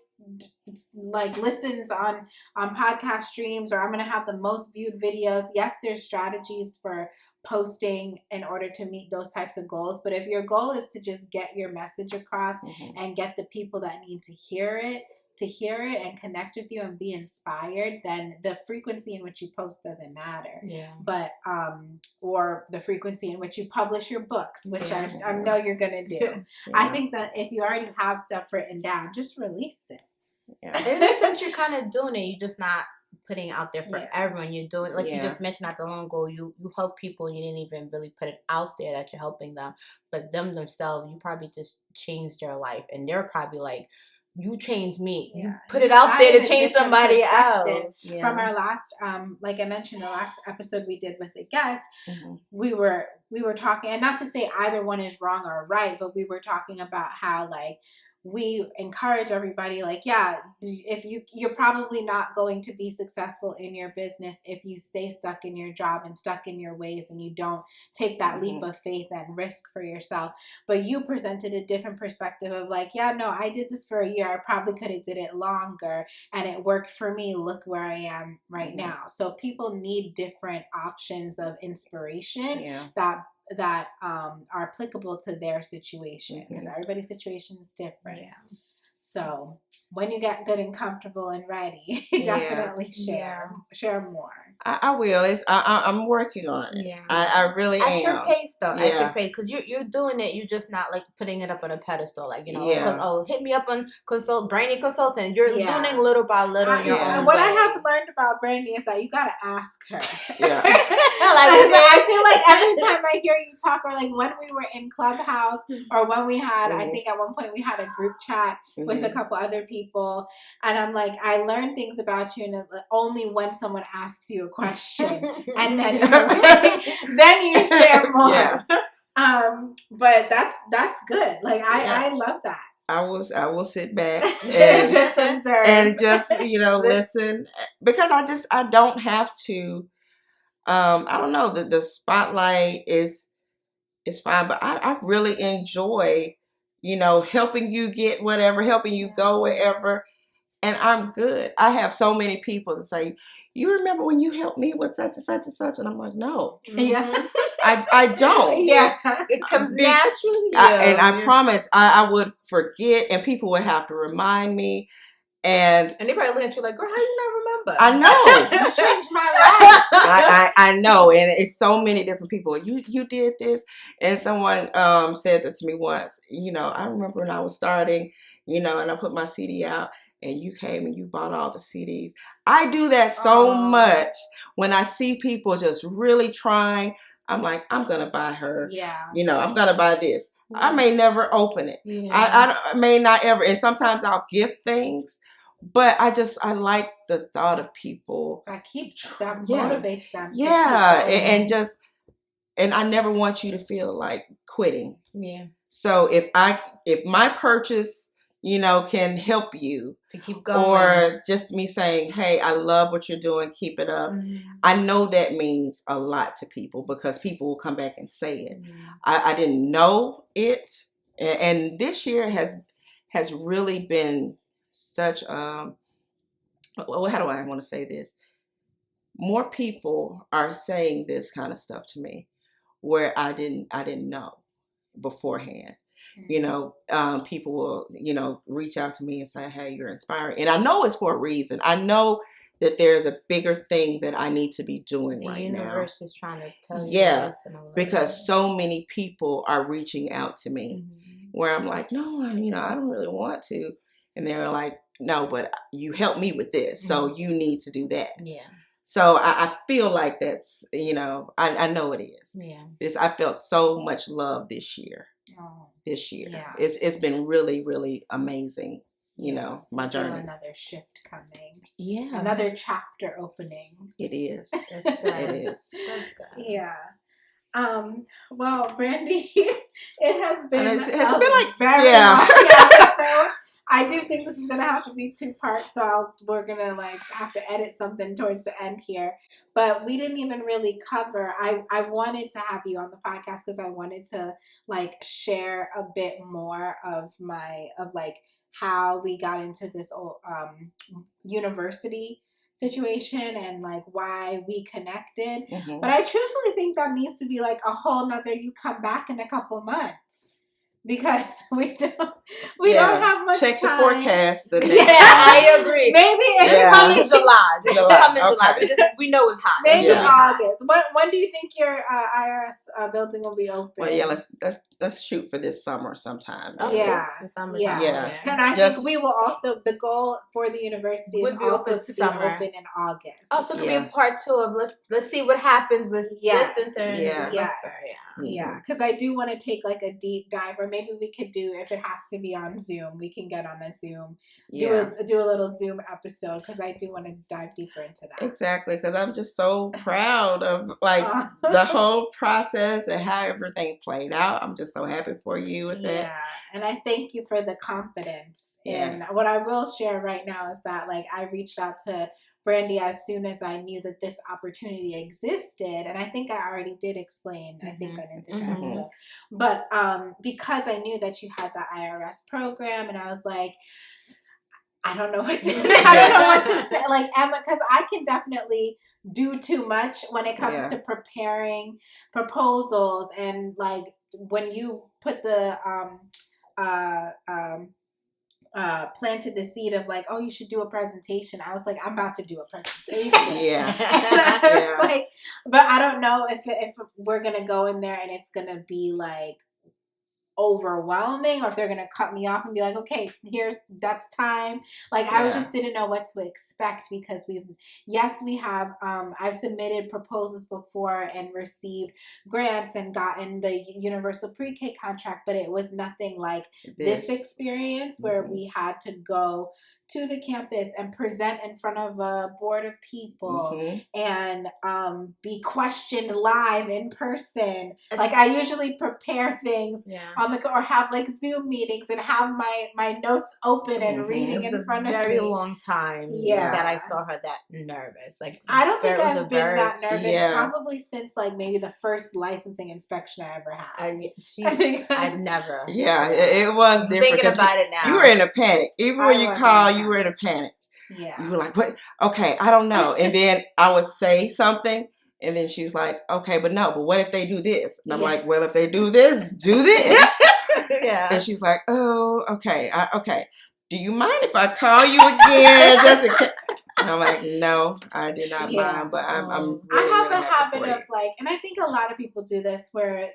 like listens on podcast streams or I'm gonna have the most viewed videos. Yes, there's strategies for posting in order to meet those types of goals, but if your goal is to just get your message across and get the people that need to hear it and connect with you and be inspired, then the frequency in which you post doesn't matter. But or the frequency in which you publish your books, which I know you're gonna do. I think that if you already have stuff written down, just release it. In a sense, you're kind of doing it. You're just not putting it out there for everyone. You're doing, like you just mentioned not the long ago, you help people and you didn't even really put it out there that you're helping them. But them themselves, you probably just changed their life. And they're probably like, you changed me. You put it out there to change somebody else. From our last, like I mentioned, the last episode we did with the guest, we were talking, and not to say either one is wrong or right, but we were talking about how like we encourage everybody, like, if you're probably not going to be successful in your business if you stay stuck in your job and stuck in your ways and you don't take that leap of faith and risk for yourself. But you presented a different perspective of like, I did this for a year. I probably could have did it longer and it worked for me. Look where I am right now. So people need different options of inspiration that are applicable to their situation because everybody's situation is different. So when you get good and comfortable and ready, definitely share more. I will. I'm working on it. I really am. At your pace, though. At your pace, because you're doing it. You're just not like putting it up on a pedestal, like hit me up on Brandy Consultant. You're doing it little by little. And what I have learned about Brandy is that you gotta ask her. I feel like every time I hear you talk, or like when we were in Clubhouse, or when we had, I think at one point we had a group chat with a couple other people, and I'm like, I learned things about you, and only when someone asks you a question, and then you share more. But that's good. Like I love that. I will sit back and just observe and just listen, because I don't have to. I don't know, the spotlight is fine, but I really enjoy helping you get whatever, helping you go wherever. And I'm good. I have so many people that say, "You remember when you helped me with such and such and such?" And I'm like, "No, I don't." Yeah, it comes naturally. And I promise I would forget, and people would have to remind me. And they probably look at you like, "Girl, how you not remember?" I know. You changed my life. I know, and it's so many different people. You did this, and someone said that to me once. I remember when I was starting, and I put my CD out. And you came and you bought all the CDs. I do that so much when I see people just really trying. I'm like, I'm going to buy her. Yeah. I'm going to buy this. Yeah. I may never open it. Yeah. I may not ever. And sometimes I'll gift things. But I like the thought of people. That motivates them. Yeah. And I never want you to feel like quitting. Yeah. So if my purchase can help you to keep going, or just me saying, "Hey, I love what you're doing, keep it up." Mm-hmm. I know that means a lot to people, because people will come back and say it. Mm-hmm. I didn't know it, and this year has really been such how do I want to say this? More people are saying this kind of stuff to me where I didn't know beforehand. People will, reach out to me and say, "Hey, you're inspiring." And I know it's for a reason. I know that there's a bigger thing that I need to be doing right now. The universe is trying to tell you this. Because so many people are reaching out to me where I'm like, "No, I don't really want to." And they're like, "No, but you helped me with this. So you need to do that." Yeah. So I feel like that's, I know it is. Yeah. I felt so much love this year. This year. Yeah. It's been really, really amazing, my journey. Another shift coming. Yeah. Another chapter opening. It is. That's good. It is. That's good. Yeah. Well, Brandy, it has been like very long episode. I do think this is gonna have to be 2 parts, so we're gonna have to edit something towards the end here. But we didn't even really cover. I wanted to have you on the podcast because I wanted to share a bit more of how we got into this university situation and why we connected. Mm-hmm. But I truthfully think that needs to be a whole nother. You come back in a couple months. Because we don't have much Check time. The forecast. I agree. Maybe it's coming July. Just come in July. We know it's hot. Maybe August. When do you think your IRS building will be open? Well, let's shoot for this summer sometime. Yeah. And I think we will also. The goal for the university is also to be open in August. Oh, so it could be a part 2 of let's see what happens with distance and Yeah, because I do want to take a deep dive, or maybe we could do, if it has to be on Zoom, we can get on a Zoom, do a little Zoom episode, because I do want to dive deeper into that. Exactly, because I'm just so proud of the whole process and how everything played out. I'm just so happy for you with it. Yeah, and I thank you for the confidence. Yeah. And what I will share right now is that I reached out to Brandy as soon as I knew that this opportunity existed. And I think I already did explain, I think on Instagram. Mm-hmm. But because I knew that you had the IRS program, and I was like, I don't know what to say. Emma, because I can definitely do too much when it comes to preparing proposals. And when you put the planted the seed of you should do a presentation. I was like, I'm about to do a presentation. But I don't know if we're gonna go in there and it's gonna be overwhelming, or if they're gonna cut me off and be like, okay, that's time. I just didn't know what to expect, because we have I've submitted proposals before and received grants and gotten the universal pre-K contract, but it was nothing like this experience where we had to go to the campus and present in front of a board of people and be questioned live in person. Like I usually prepare things on the or have like Zoom meetings and have my notes open and reading in front of me. It was a very long time that I saw her that nervous. Like I don't think I've been that nervous probably since like maybe the first licensing inspection I ever had. I've never. Yeah, it was different. Thinking about it now. You were in a panic. Even when you called, you were in a panic. Yeah. You were like, what? Okay, I don't know. And then I would say something. And then she's like, okay, but what if they do this? And I'm like, well, if they do this, do this. Yeah. And she's like, oh, okay. Okay. Do you mind if I call you again? Just in case? And I'm like, no, I do not mind, but I'm really, I have a habit of like, and I think a lot of people do this where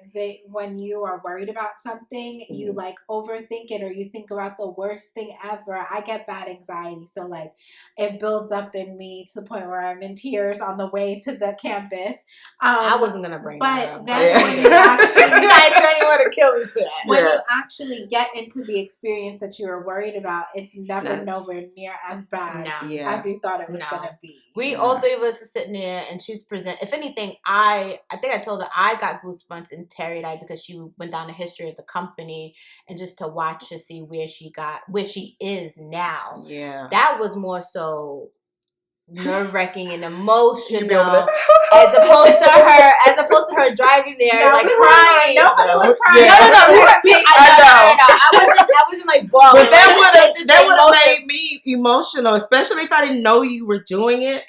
when you are worried about something, you like overthink it or you think about the worst thing ever. I get bad anxiety. So like it builds up in me to the point where I'm in tears on the way to the campus. I wasn't going to bring that up. But then when you actually, you want to kill me for that. When you actually get into the experience that you were worried about, it's never nowhere near as bad as you thought it was going to be. We all three of us are sitting there and she's presenting. If anything, I think I told her I got goosebumps and teary-eyed because she went down the history of the company and just to watch to see where she is now. Yeah. That was more so nerve-wracking and emotional as opposed to her driving there like crying. Nobody was crying. No. I wasn't like bawling. But that would have made me emotional, especially if I didn't know you were doing it.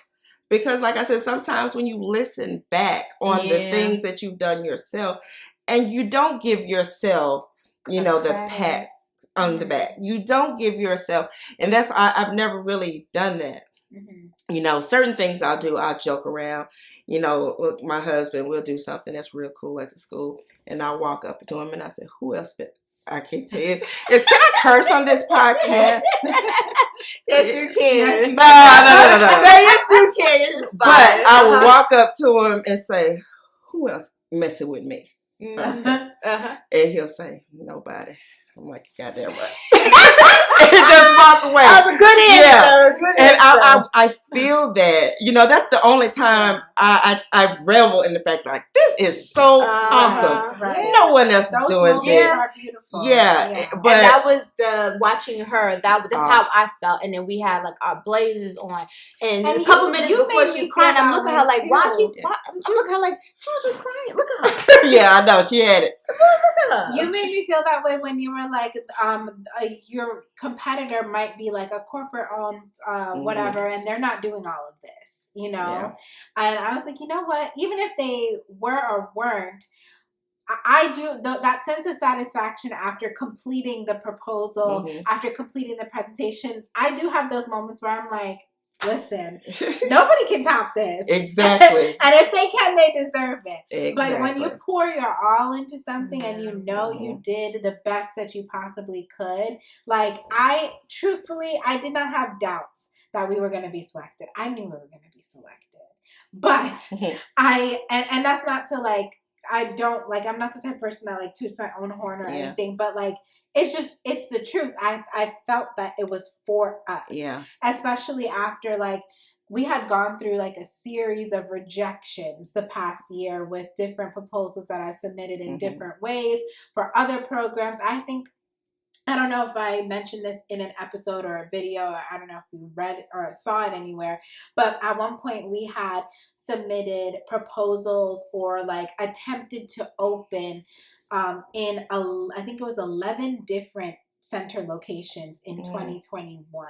Because like I said, sometimes when you listen back on the things that you've done yourself and you don't give yourself, the pat on the back. You don't give yourself, and that's, I've never really done that. Certain things I'll do, I'll joke around. Look, my husband will do something that's real cool at the school, and I'll walk up to him and I say, who else but I can't tell you. Can I curse on this podcast? Yes, you can. No. Yes, you can. It's but I will walk up to him and say, who else messing with me? And he'll say, nobody. I'm like, you got that right. And just walk away. That was a good answer. Yeah. Good and answer. I feel that, that's the only time I revel in the fact like, this is so awesome. Right. No one else is doing this. Are beautiful. Yeah. But and that was watching her. That's how I felt. And then we had like our blazers on. And a couple minutes before she's crying, I'm looking at her like, why? I'm looking at her like, she was just crying. Look at her. Yeah, I know. She had it. Look at her. You made me feel that way when you were like, your competitor might be like a corporate owned whatever, and they're not doing all of this, And I was like, you know what? Even if they were or weren't, I do that sense of satisfaction after completing the proposal, after completing the presentation. I do have those moments where I'm like, listen, nobody can top this. Exactly. And if they can, they deserve it. Exactly. But when you pour your all into something and you did the best that you possibly could, like I did not have doubts that we were going to be selected. I knew we were going to be selected. But and that's not to like, I'm not the type of person that like toots my own horn or anything, but like, it's the truth. I felt that it was for us. Yeah. Especially after like, we had gone through like a series of rejections the past year with different proposals that I've submitted in different ways for other programs. I don't know if I mentioned this in an episode or a video. I don't know if you read it or saw it anywhere. But at one point we had submitted proposals or like attempted to open I think it was 11 different center locations in 2021.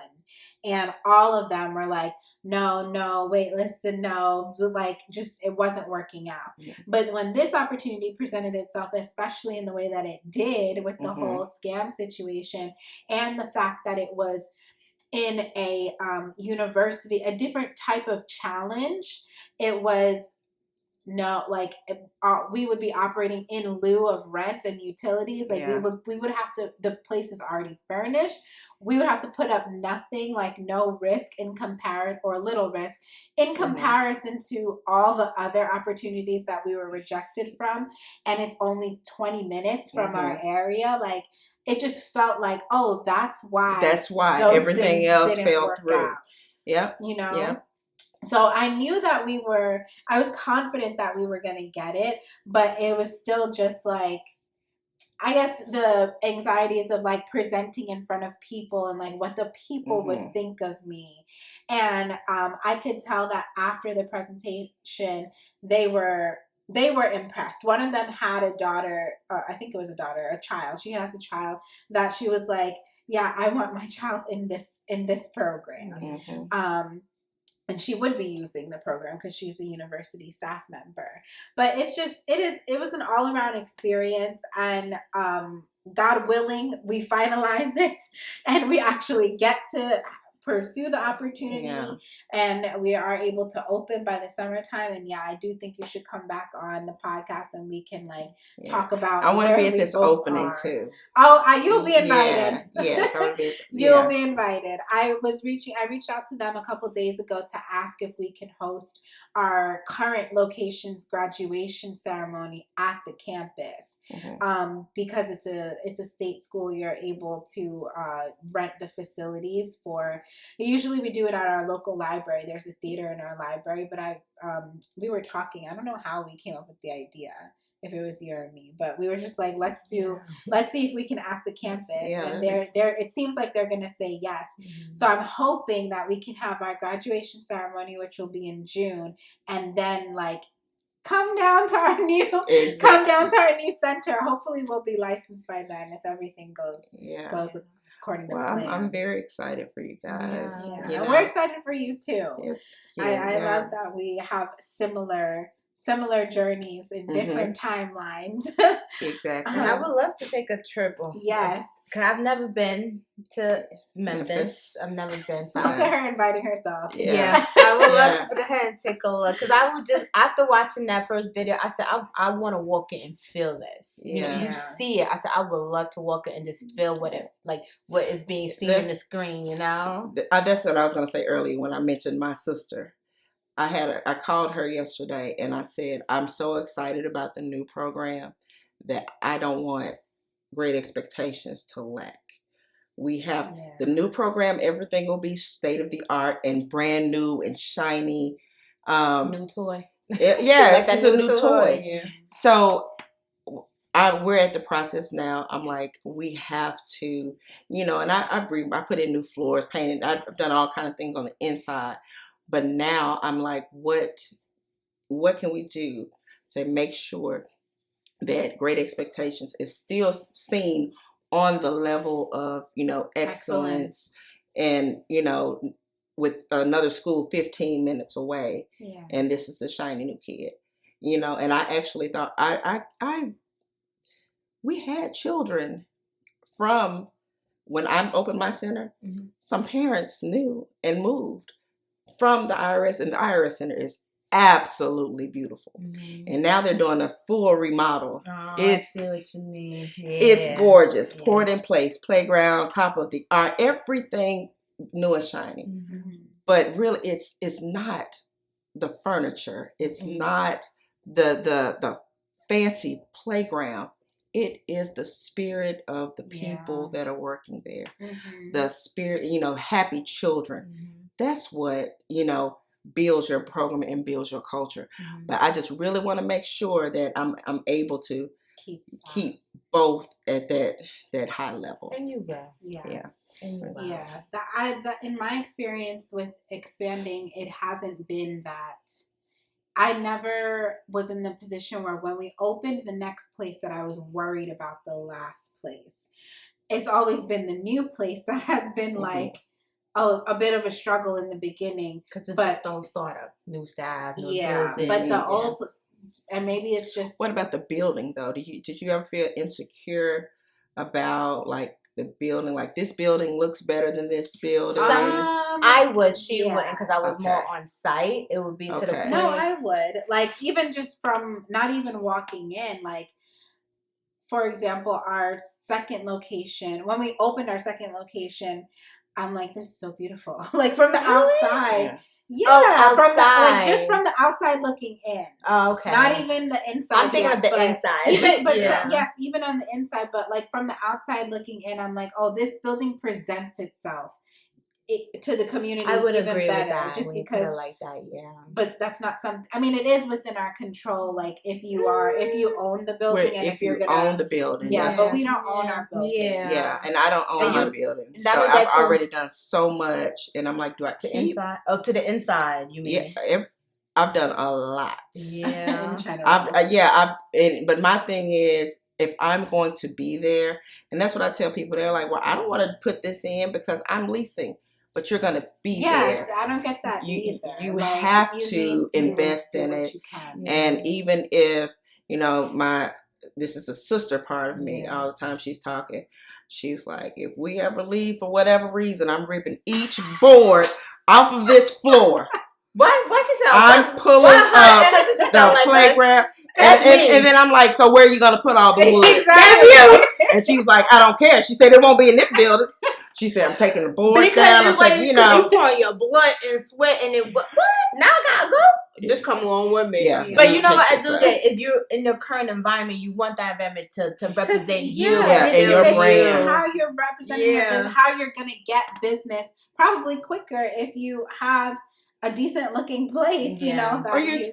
And all of them were like, no, wait, listen, no, like just, it wasn't working out. But when this opportunity presented itself, especially in the way that it did with the whole scam situation and the fact that it was in a university, a different type of challenge, it was we would be operating in lieu of rent and utilities. Like we would have to, the place is already furnished. We would have to put up nothing, like no risk in comparison or little risk in comparison to all the other opportunities that we were rejected from. And it's only 20 minutes from our area. Like it just felt like, oh, that's why everything else fell through. Out, yep you know. Yep. So I knew that I was confident that we were going to get it, but it was still just like, I guess the anxieties of like presenting in front of people and like what the people would think of me. And I could tell that after the presentation, they were impressed. One of them had a daughter, I think it was a child. She has a child that she was like, yeah, I want my child in this program. And she would be using the program because she's a university staff member. But it was an all around experience, and God willing, we finalize it and we actually get to pursue the opportunity, and we are able to open by the summertime. And I do think you should come back on the podcast and we can talk about. I want to be at this opening too. Oh, you'll be invited. Yes, I would be. You'll be invited. I reached out to them a couple days ago to ask if we can host our current location's graduation ceremony at the campus. Because it's a state school, you're able to rent the facilities for. Usually we do it at our local library. There's a theater in our library, but we were talking. I don't know how we came up with the idea, if it was you or me, but we were just like, let's see if we can ask the campus. And it seems like they're going to say yes. So I'm hoping that we can have our graduation ceremony, which will be in June, and then come down to our new center. Hopefully we'll be licensed by then if everything goes according to plan. I'm very excited for you guys. And we're excited for you too. I love that we have similar journeys in different timelines. Exactly. And I would love to take a trip. Yes. Cause I've never been to Memphis. I've never been. So look at her inviting herself. Yeah. I would love to go ahead and take a look. Cause I would just, after watching that first video, I said, I want to walk in and feel this. You know, you see it. I said, I would love to walk in and just feel what is being seen on the screen, you know? That's what I was going to say earlier when I mentioned my sister. I called her yesterday and I said, I'm so excited about the new program that I don't want Great Expectations to lack. We have the new program. Everything will be state of the art and brand new and shiny. New toy. Yes, it's a new toy. Yeah. So we're at the process now. I'm like, we have to, and I put in new floors, painted. I've done all kind of things on the inside. But now I'm like, what can we do to make sure that Great Expectations is still seen on the level of, excellence. And, with another school 15 minutes away. Yeah. And this is the shiny new kid, and I actually thought we had children from when I opened my center, some parents knew and moved from the IRS, and the IRS center is absolutely beautiful. And now they're doing a full remodel. I see what you mean. Yeah. It's gorgeous. Poured in place, playground, top of the art, everything new and shiny. But really, it's not the furniture. It's not the fancy playground. It is the spirit of the people that are working there. The spirit, happy children. That's what, builds your program and builds your culture. But I just really want to make sure that I'm able to keep both at that high level. And you will. Yeah. That in my experience with expanding, it hasn't been that. I never was in the position where when we opened the next place that I was worried about the last place. It's always been the new place that has been a bit of a struggle in the beginning. Because it's a stone startup, new staff, new building. But the old, and maybe it's just. What about the building though? Did you ever feel insecure about the building? Like, this building looks better than this building. I would. She wouldn't, because I was more on site. It would be to the point. No, I would. Even just from not even walking in, for example, our second location, when we opened our second location, I'm like, this is so beautiful. Like from the outside. Yeah, outside. Just from the outside looking in. Oh, okay. Not even the inside. I'm thinking of the inside. Yes, even on the inside, but like from the outside looking in, I'm like, oh, this building presents itself to the community. I would even agree better, with that. just because like that, yeah. But that's not something. I mean, it is within our control. Like if you own the building, and if you're gonna own the building, but we don't own our building. Yeah, and I don't own my building. So I've already done so much, and I'm like, do I keep inside? Oh, to the inside, you mean? Yeah, I've done a lot. Yeah, but my thing is, if I'm going to be there, and that's what I tell people, they're like, well, I don't want to put this in because I'm leasing. But you're going to be there. Yes, I don't get that either. You have to invest in it. And even if, this is the sister part of me, all the time she's talking, she's like, if we ever leave for whatever reason, I'm ripping each board off of this floor. What she said? I'm pulling up the playground. And then I'm like, so where are you going to put all the wood? Exactly. And she was like, I don't care. She said, it won't be in this building. She said, I'm taking the boards down. I'm taking, you pouring your blood and sweat and it, what? Now I gotta go? Just come on with me. Yeah. But you know what? I do get, if you're in the current environment, you want that environment to represent you. And your brand. How you're representing it and how you're going to get business probably quicker if you have a decent looking place, you know, that or you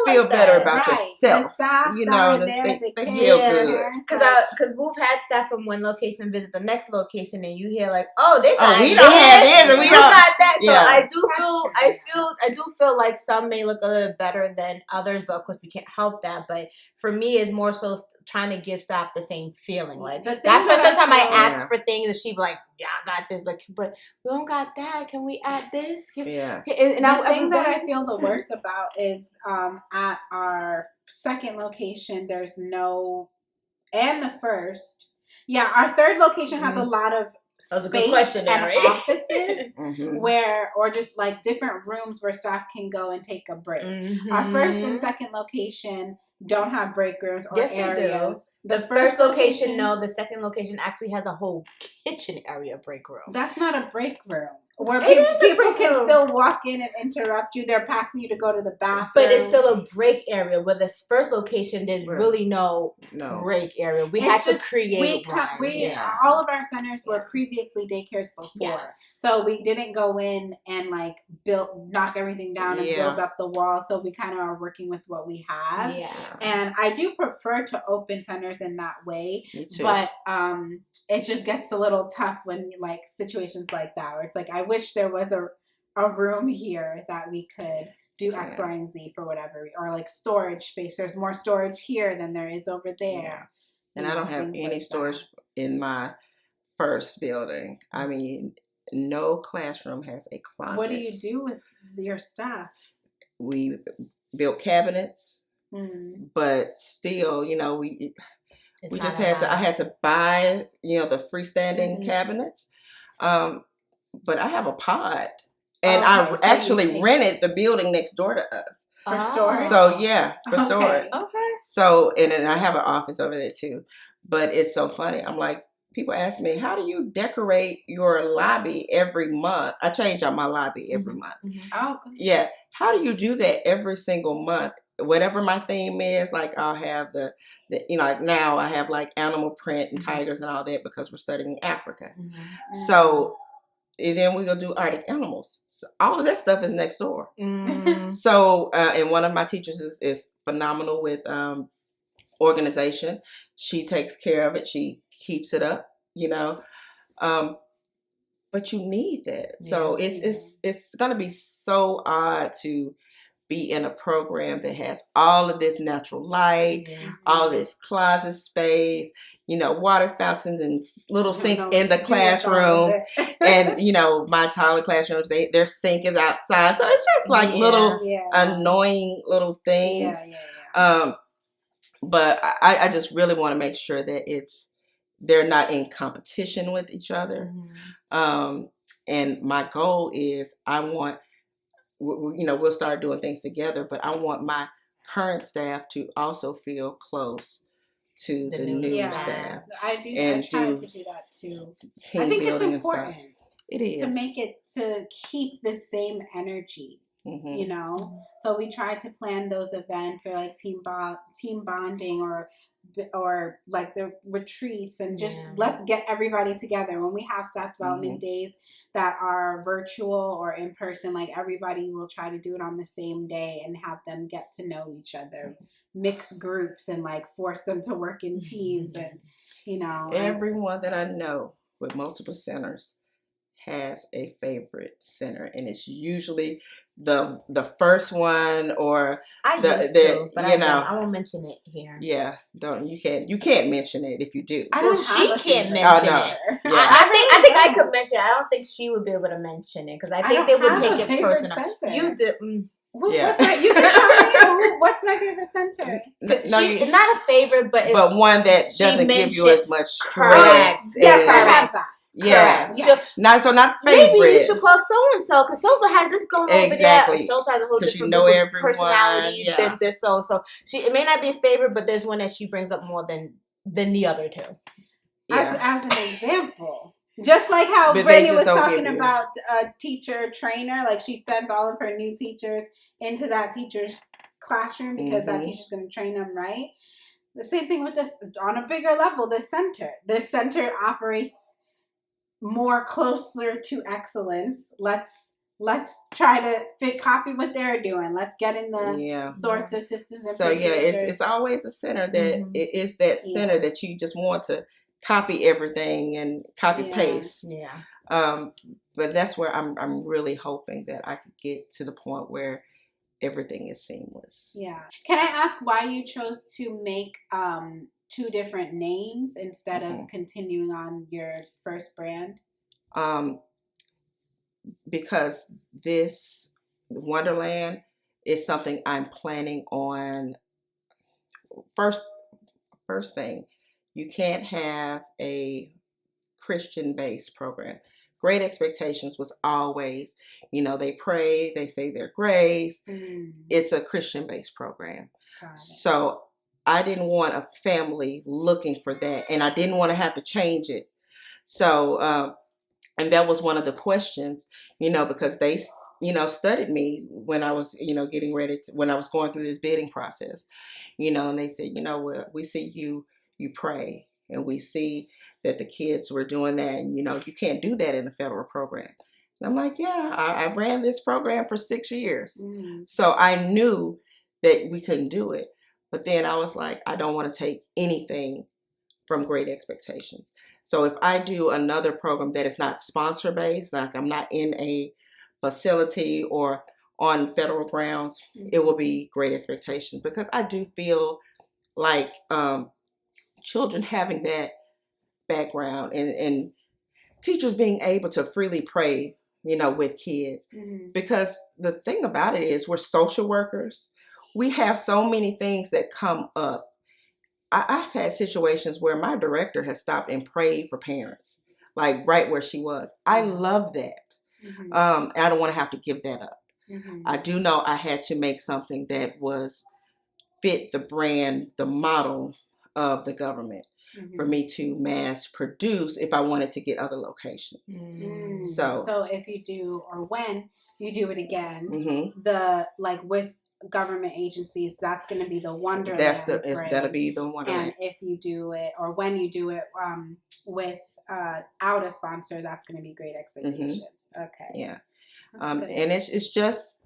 feel better about yourself. The staff they feel good. Because we've had staff from one location visit the next location, and you hear like, oh, we don't have this, and we don't got that. So I do feel like some may look a little better than others, but of course we can't help that. But for me, it's more so trying to give staff the same feeling. Like that's why sometimes I ask for things, and she be like, yeah, I got this, but we don't got that. Can we add this? And the thing that I feel the worst about is at our second location, there's no, and the first. Yeah, our third location has a lot of space and offices or just like different rooms where staff can go and take a break. Our first and second location don't have break rooms or areas. The first location, no. The second location actually has a whole kitchen area break room. That's not a break room. Where people can still walk in and interrupt you. They're passing you to go to the bathroom. But it's still a break area. Where the first location, there's really no break area. We had to create one. All of our centers were previously daycares before. Yes. So we didn't go in and like knock everything down and build up the wall. So we kind of are working with what we have. Yeah. And I do prefer to open centers in that way. Me too. But it just gets a little tough when like situations like that where it's like, I wish there was a room here that we could do X, Y, and Z for whatever, or like storage space. There's more storage here than there is over there. Yeah. And I don't have any storage in my first building. I mean, no classroom has a closet. What do you do with your staff? We built cabinets, but still, we just I had to buy, the freestanding cabinets. But I have a pod, and I actually rented the building next door to us. For storage? So, for storage. Okay. So, and then I have an office over there too. But it's so funny. I'm like, people ask me, how do you decorate your lobby every month? I change out my lobby every month. Oh, good. Yeah. How do you do that every single month? Whatever my theme is, like I'll have the like now I have like animal print and tigers and all that because we're studying Africa. So, and then we go do Arctic animals. So all of that stuff is next door. So, and one of my teachers is phenomenal with organization. She takes care of it. She keeps it up, but you need that. So it's going to be so odd to be in a program that has all of this natural light, all this closet space, water fountains and little sinks in the classrooms. And, my Tyler classrooms, their sink is outside. So it's just like little annoying little things. But I just really want to make sure that they're not in competition with each other. And my goal is we'll start doing things together, but I want my current staff to also feel close to the new staff. I try to do that too. I think it's important. It is. To make it, to keep the same energy. You know, so we try to plan those events, or like team bonding, or like the retreats, and just let's get everybody together. When we have staff development days that are virtual or in person, like everybody will try to do it on the same day and have them get to know each other, mix groups, and like force them to work in teams. And you know, everyone that I know with multiple centers has a favorite center, and it's usually the first one, or I used to, but I won't mention it here. Yeah, you can't mention it if you do. She can't mention it. Yeah. I think I could mention it. I don't think she would be able to mention it, because I think they would take it personal. You do. You can tell me what's my favorite center. She's not a favorite, but one that doesn't give you as much correct. Yes, I have that. Yeah, yes. Not favorite. Maybe you should call so and so, because so and so has this going over there. So and so has a whole different personality than this. So it may not be a favorite, but there's one that she brings up more than the other two. As an example, just like how Brandy was talking about a teacher trainer, like she sends all of her new teachers into that teacher's classroom because that teacher's going to train them right. The same thing with this on a bigger level. This center operates more closer to excellence. Let's try to copy what they're doing. Let's get in the sorts of systems and procedures. It's always a center that it is that center that you just want to copy everything and copy paste. But that's where I'm really hoping that I could get to the point where everything is seamless. Yeah. Can I ask why you chose to make two different names instead of continuing on your first brand? Because this Wonderland is something I'm planning on. First thing, you can't have a Christian-based program. Great Expectations was always, they pray, they say their grace. It's a Christian-based program. So I didn't want a family looking for that, and I didn't want to have to change it. So, and that was one of the questions, because they, studied me when I was, getting ready when I was going through this bidding process, and they said, we see you pray, and we see that the kids were doing that, and, you can't do that in a federal program. And I'm like, I ran this program for 6 years. So I knew that we couldn't do it. But then I was like, I don't want to take anything from Great Expectations. So if I do another program that is not sponsor based, like I'm not in a facility or on federal grounds, it will be Great Expectations, because I do feel like children having that background and teachers being able to freely pray, with kids. Because the thing about it is, we're social workers. We have so many things that come up. I've had situations where my director has stopped and prayed for parents, like right where she was. I love that. I don't want to have to give that up. I do know I had to make something that was fit the brand, the model of the government for me to mass produce if I wanted to get other locations. So if you do, or when you do it again, with government agencies, that's going to be the Wonderland. That'll be the Wonderland. And if you do it, or when you do it without a sponsor, that's going to be Great Expectations. Okay. Yeah. And it's just,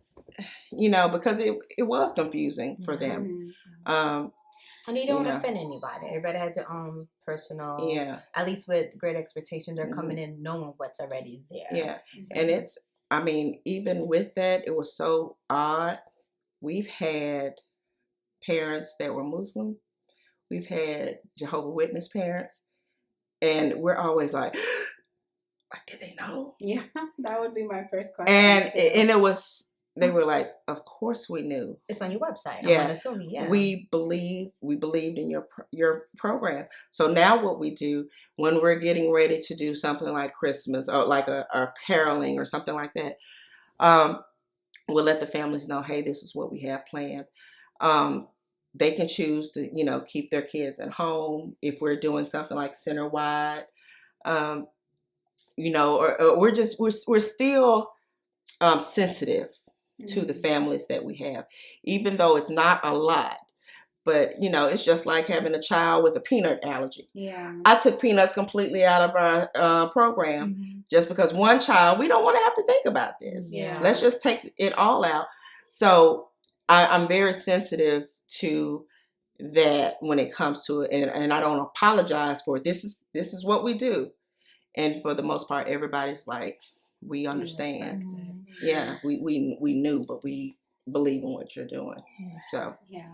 because it was confusing for them. And you don't offend anybody. Everybody has their own personal. Yeah. At least with Great Expectations, they're coming in knowing what's already there. Yeah. And even with that, it was so odd. We've had parents that were Muslim. We've had Jehovah's Witness parents. And we're always like, did they know? Yeah, that would be my first question. And it was, they were like, of course we knew. It's on your website. Yeah. I'm assuming, yeah. We believed in your program. So now what we do when we're getting ready to do something like Christmas or like a caroling or something like that, we'll let the families know, hey, this is what we have planned. They can choose to, keep their kids at home if we're doing something like center-wide. you know, or we're still sensitive to the families that we have, even though it's not a lot. But, you know, it's just like having a child with a peanut allergy. Yeah. I took peanuts completely out of our program just because one child, we don't want to have to think about this. Yeah. Let's just take it all out. So I'm very sensitive to that when it comes to it. And I don't apologize for it. This is what we do. And for the most part, everybody's like, we understand. Yeah, we knew, but we believe in what you're doing. So yeah.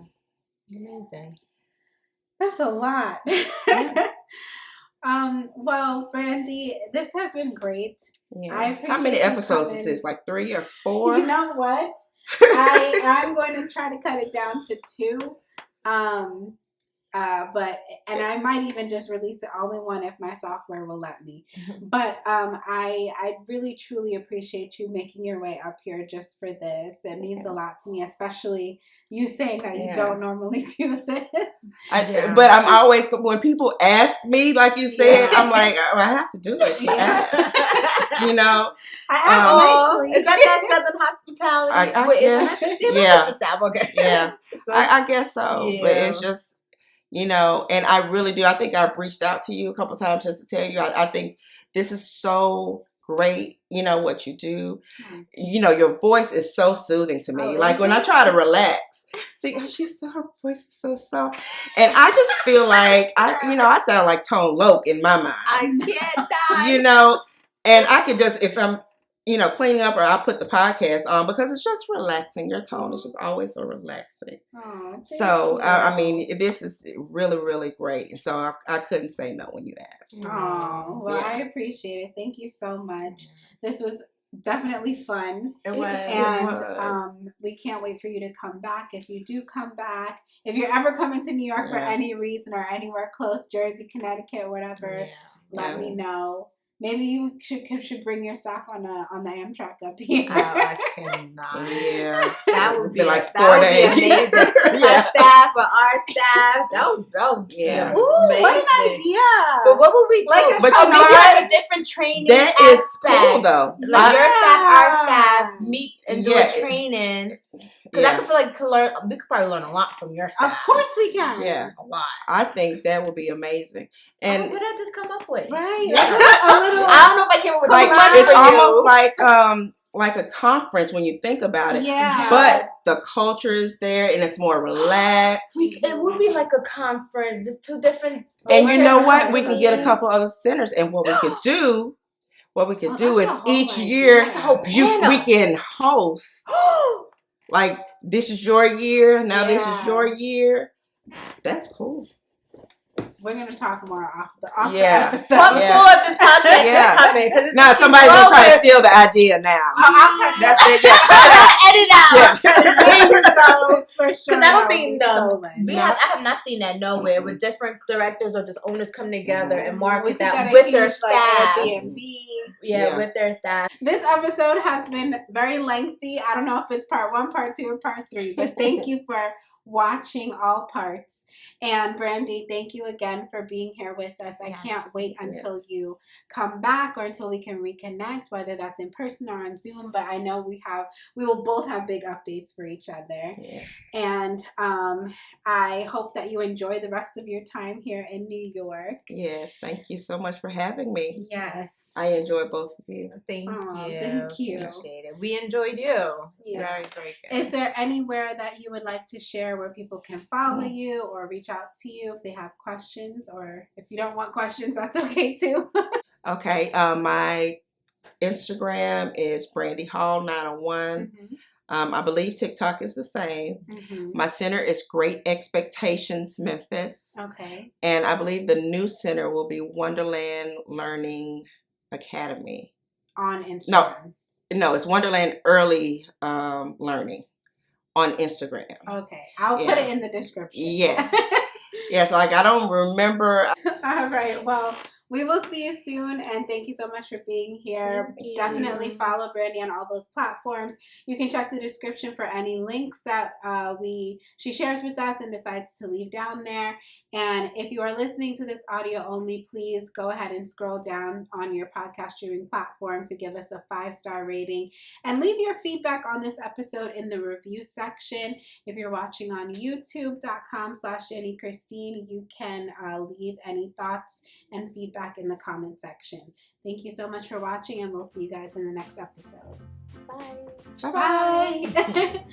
Amazing. That's a lot. Well, Brandy, this has been great. Yeah. I appreciate How many episodes is this? Like 3 or 4? You know what? I'm going to try to cut it down to 2. And I might even just release it all in one if my software will let me. But I really truly appreciate you making your way up here just for this. It means a lot to me, especially you saying that you don't normally do this. But I'm always, when people ask me, like you said, I'm like, I have to do it. You ask. You know? I ask nicely. Is that Southern hospitality? Yeah. So, I guess so. Yeah. But it's just, you know, and I really do. I think I've reached out to you a couple times just to tell you, I think this is so great, you know, what you do. You know, your voice is so soothing to me. Like when I try to relax, see, her voice is so soft. And I just feel like, I sound like Tone Loc in my mind. I cannot. You know, and I could just, if I'm, you know, cleaning up, or I'll put the podcast on because it's just relaxing. Your tone is just always so relaxing. So, I mean, this is really, really great. And so I couldn't say no when you asked. Oh, well, I appreciate it. Thank you so much. This was definitely fun. It was. And we can't wait for you to come back. If you do come back, if you're ever coming to New York for any reason or anywhere close, Jersey, Connecticut, whatever, let me know. Maybe you should bring your staff on the Amtrak up here. Oh, I cannot. Yeah, that would be like 4 days. Amazing. Our staff or our staff. Yeah. Ooh, what an idea! But what would we do? But you know, maybe like a different training. That is cool though. Like your staff, our staff meet and do a training. Because I feel like we could probably learn a lot from your staff. Of course we can. Yeah, a lot. I think that would be amazing. And what did I just come up with? Right. I don't know if I came up with too much. It's almost like a conference when you think about it. Yeah. But the culture is there and it's more relaxed. It would be like a conference. It's 2 different. And you know what? We can get a couple other centers, and what we could do. What we could do is each year we can host. Like, this is your year. Now this is your year. That's cool. We're going to talk more off the episode. What more of this podcast is coming? Now somebody's going to try to steal the idea now. That's it. Edit out. For sure. Because I don't think, I have not seen that nowhere with different directors or just owners come together and market that with their staff. With their staff. This episode has been very lengthy. I don't know if it's part 1, part 2, or part 3, but thank you for watching all parts. And Brandy, thank you again for being here with us. I can't wait until you come back or until we can reconnect, whether that's in person or on Zoom. But I know we will both have big updates for each other. Yeah. And I hope that you enjoy the rest of your time here in New York. Yes, thank you so much for having me. Yes. I enjoy both of you. Thank you. Thank you. Appreciate it. We enjoyed you. Yeah. Very, very good. Is there anywhere that you would like to share where people can follow you or reach out to you if they have questions, or if you don't want questions, that's okay too. Okay. My Instagram is Brandy Hall 901. I believe TikTok is the same. My center is Great Expectations Memphis. Okay. And I believe the new center will be Wonderland Learning Academy. On Instagram. No, it's Wonderland Early Learning on Instagram. Okay. I'll put it in the description. Yes. Yes, like I don't remember. All right. Well, We will see you soon, and thank you so much for being here. Definitely follow Brandy on all those platforms. You can check the description for any links that she shares with us and decides to leave down there. And if you are listening to this audio only, please go ahead and scroll down on your podcast streaming platform to give us a 5-star rating and leave your feedback on this episode in the review section. If you're watching on youtube.com/JennyChristine, you can leave any thoughts and feedback in the comment section. Thank you so much for watching, and we'll see you guys in the next episode. Bye. Bye-bye.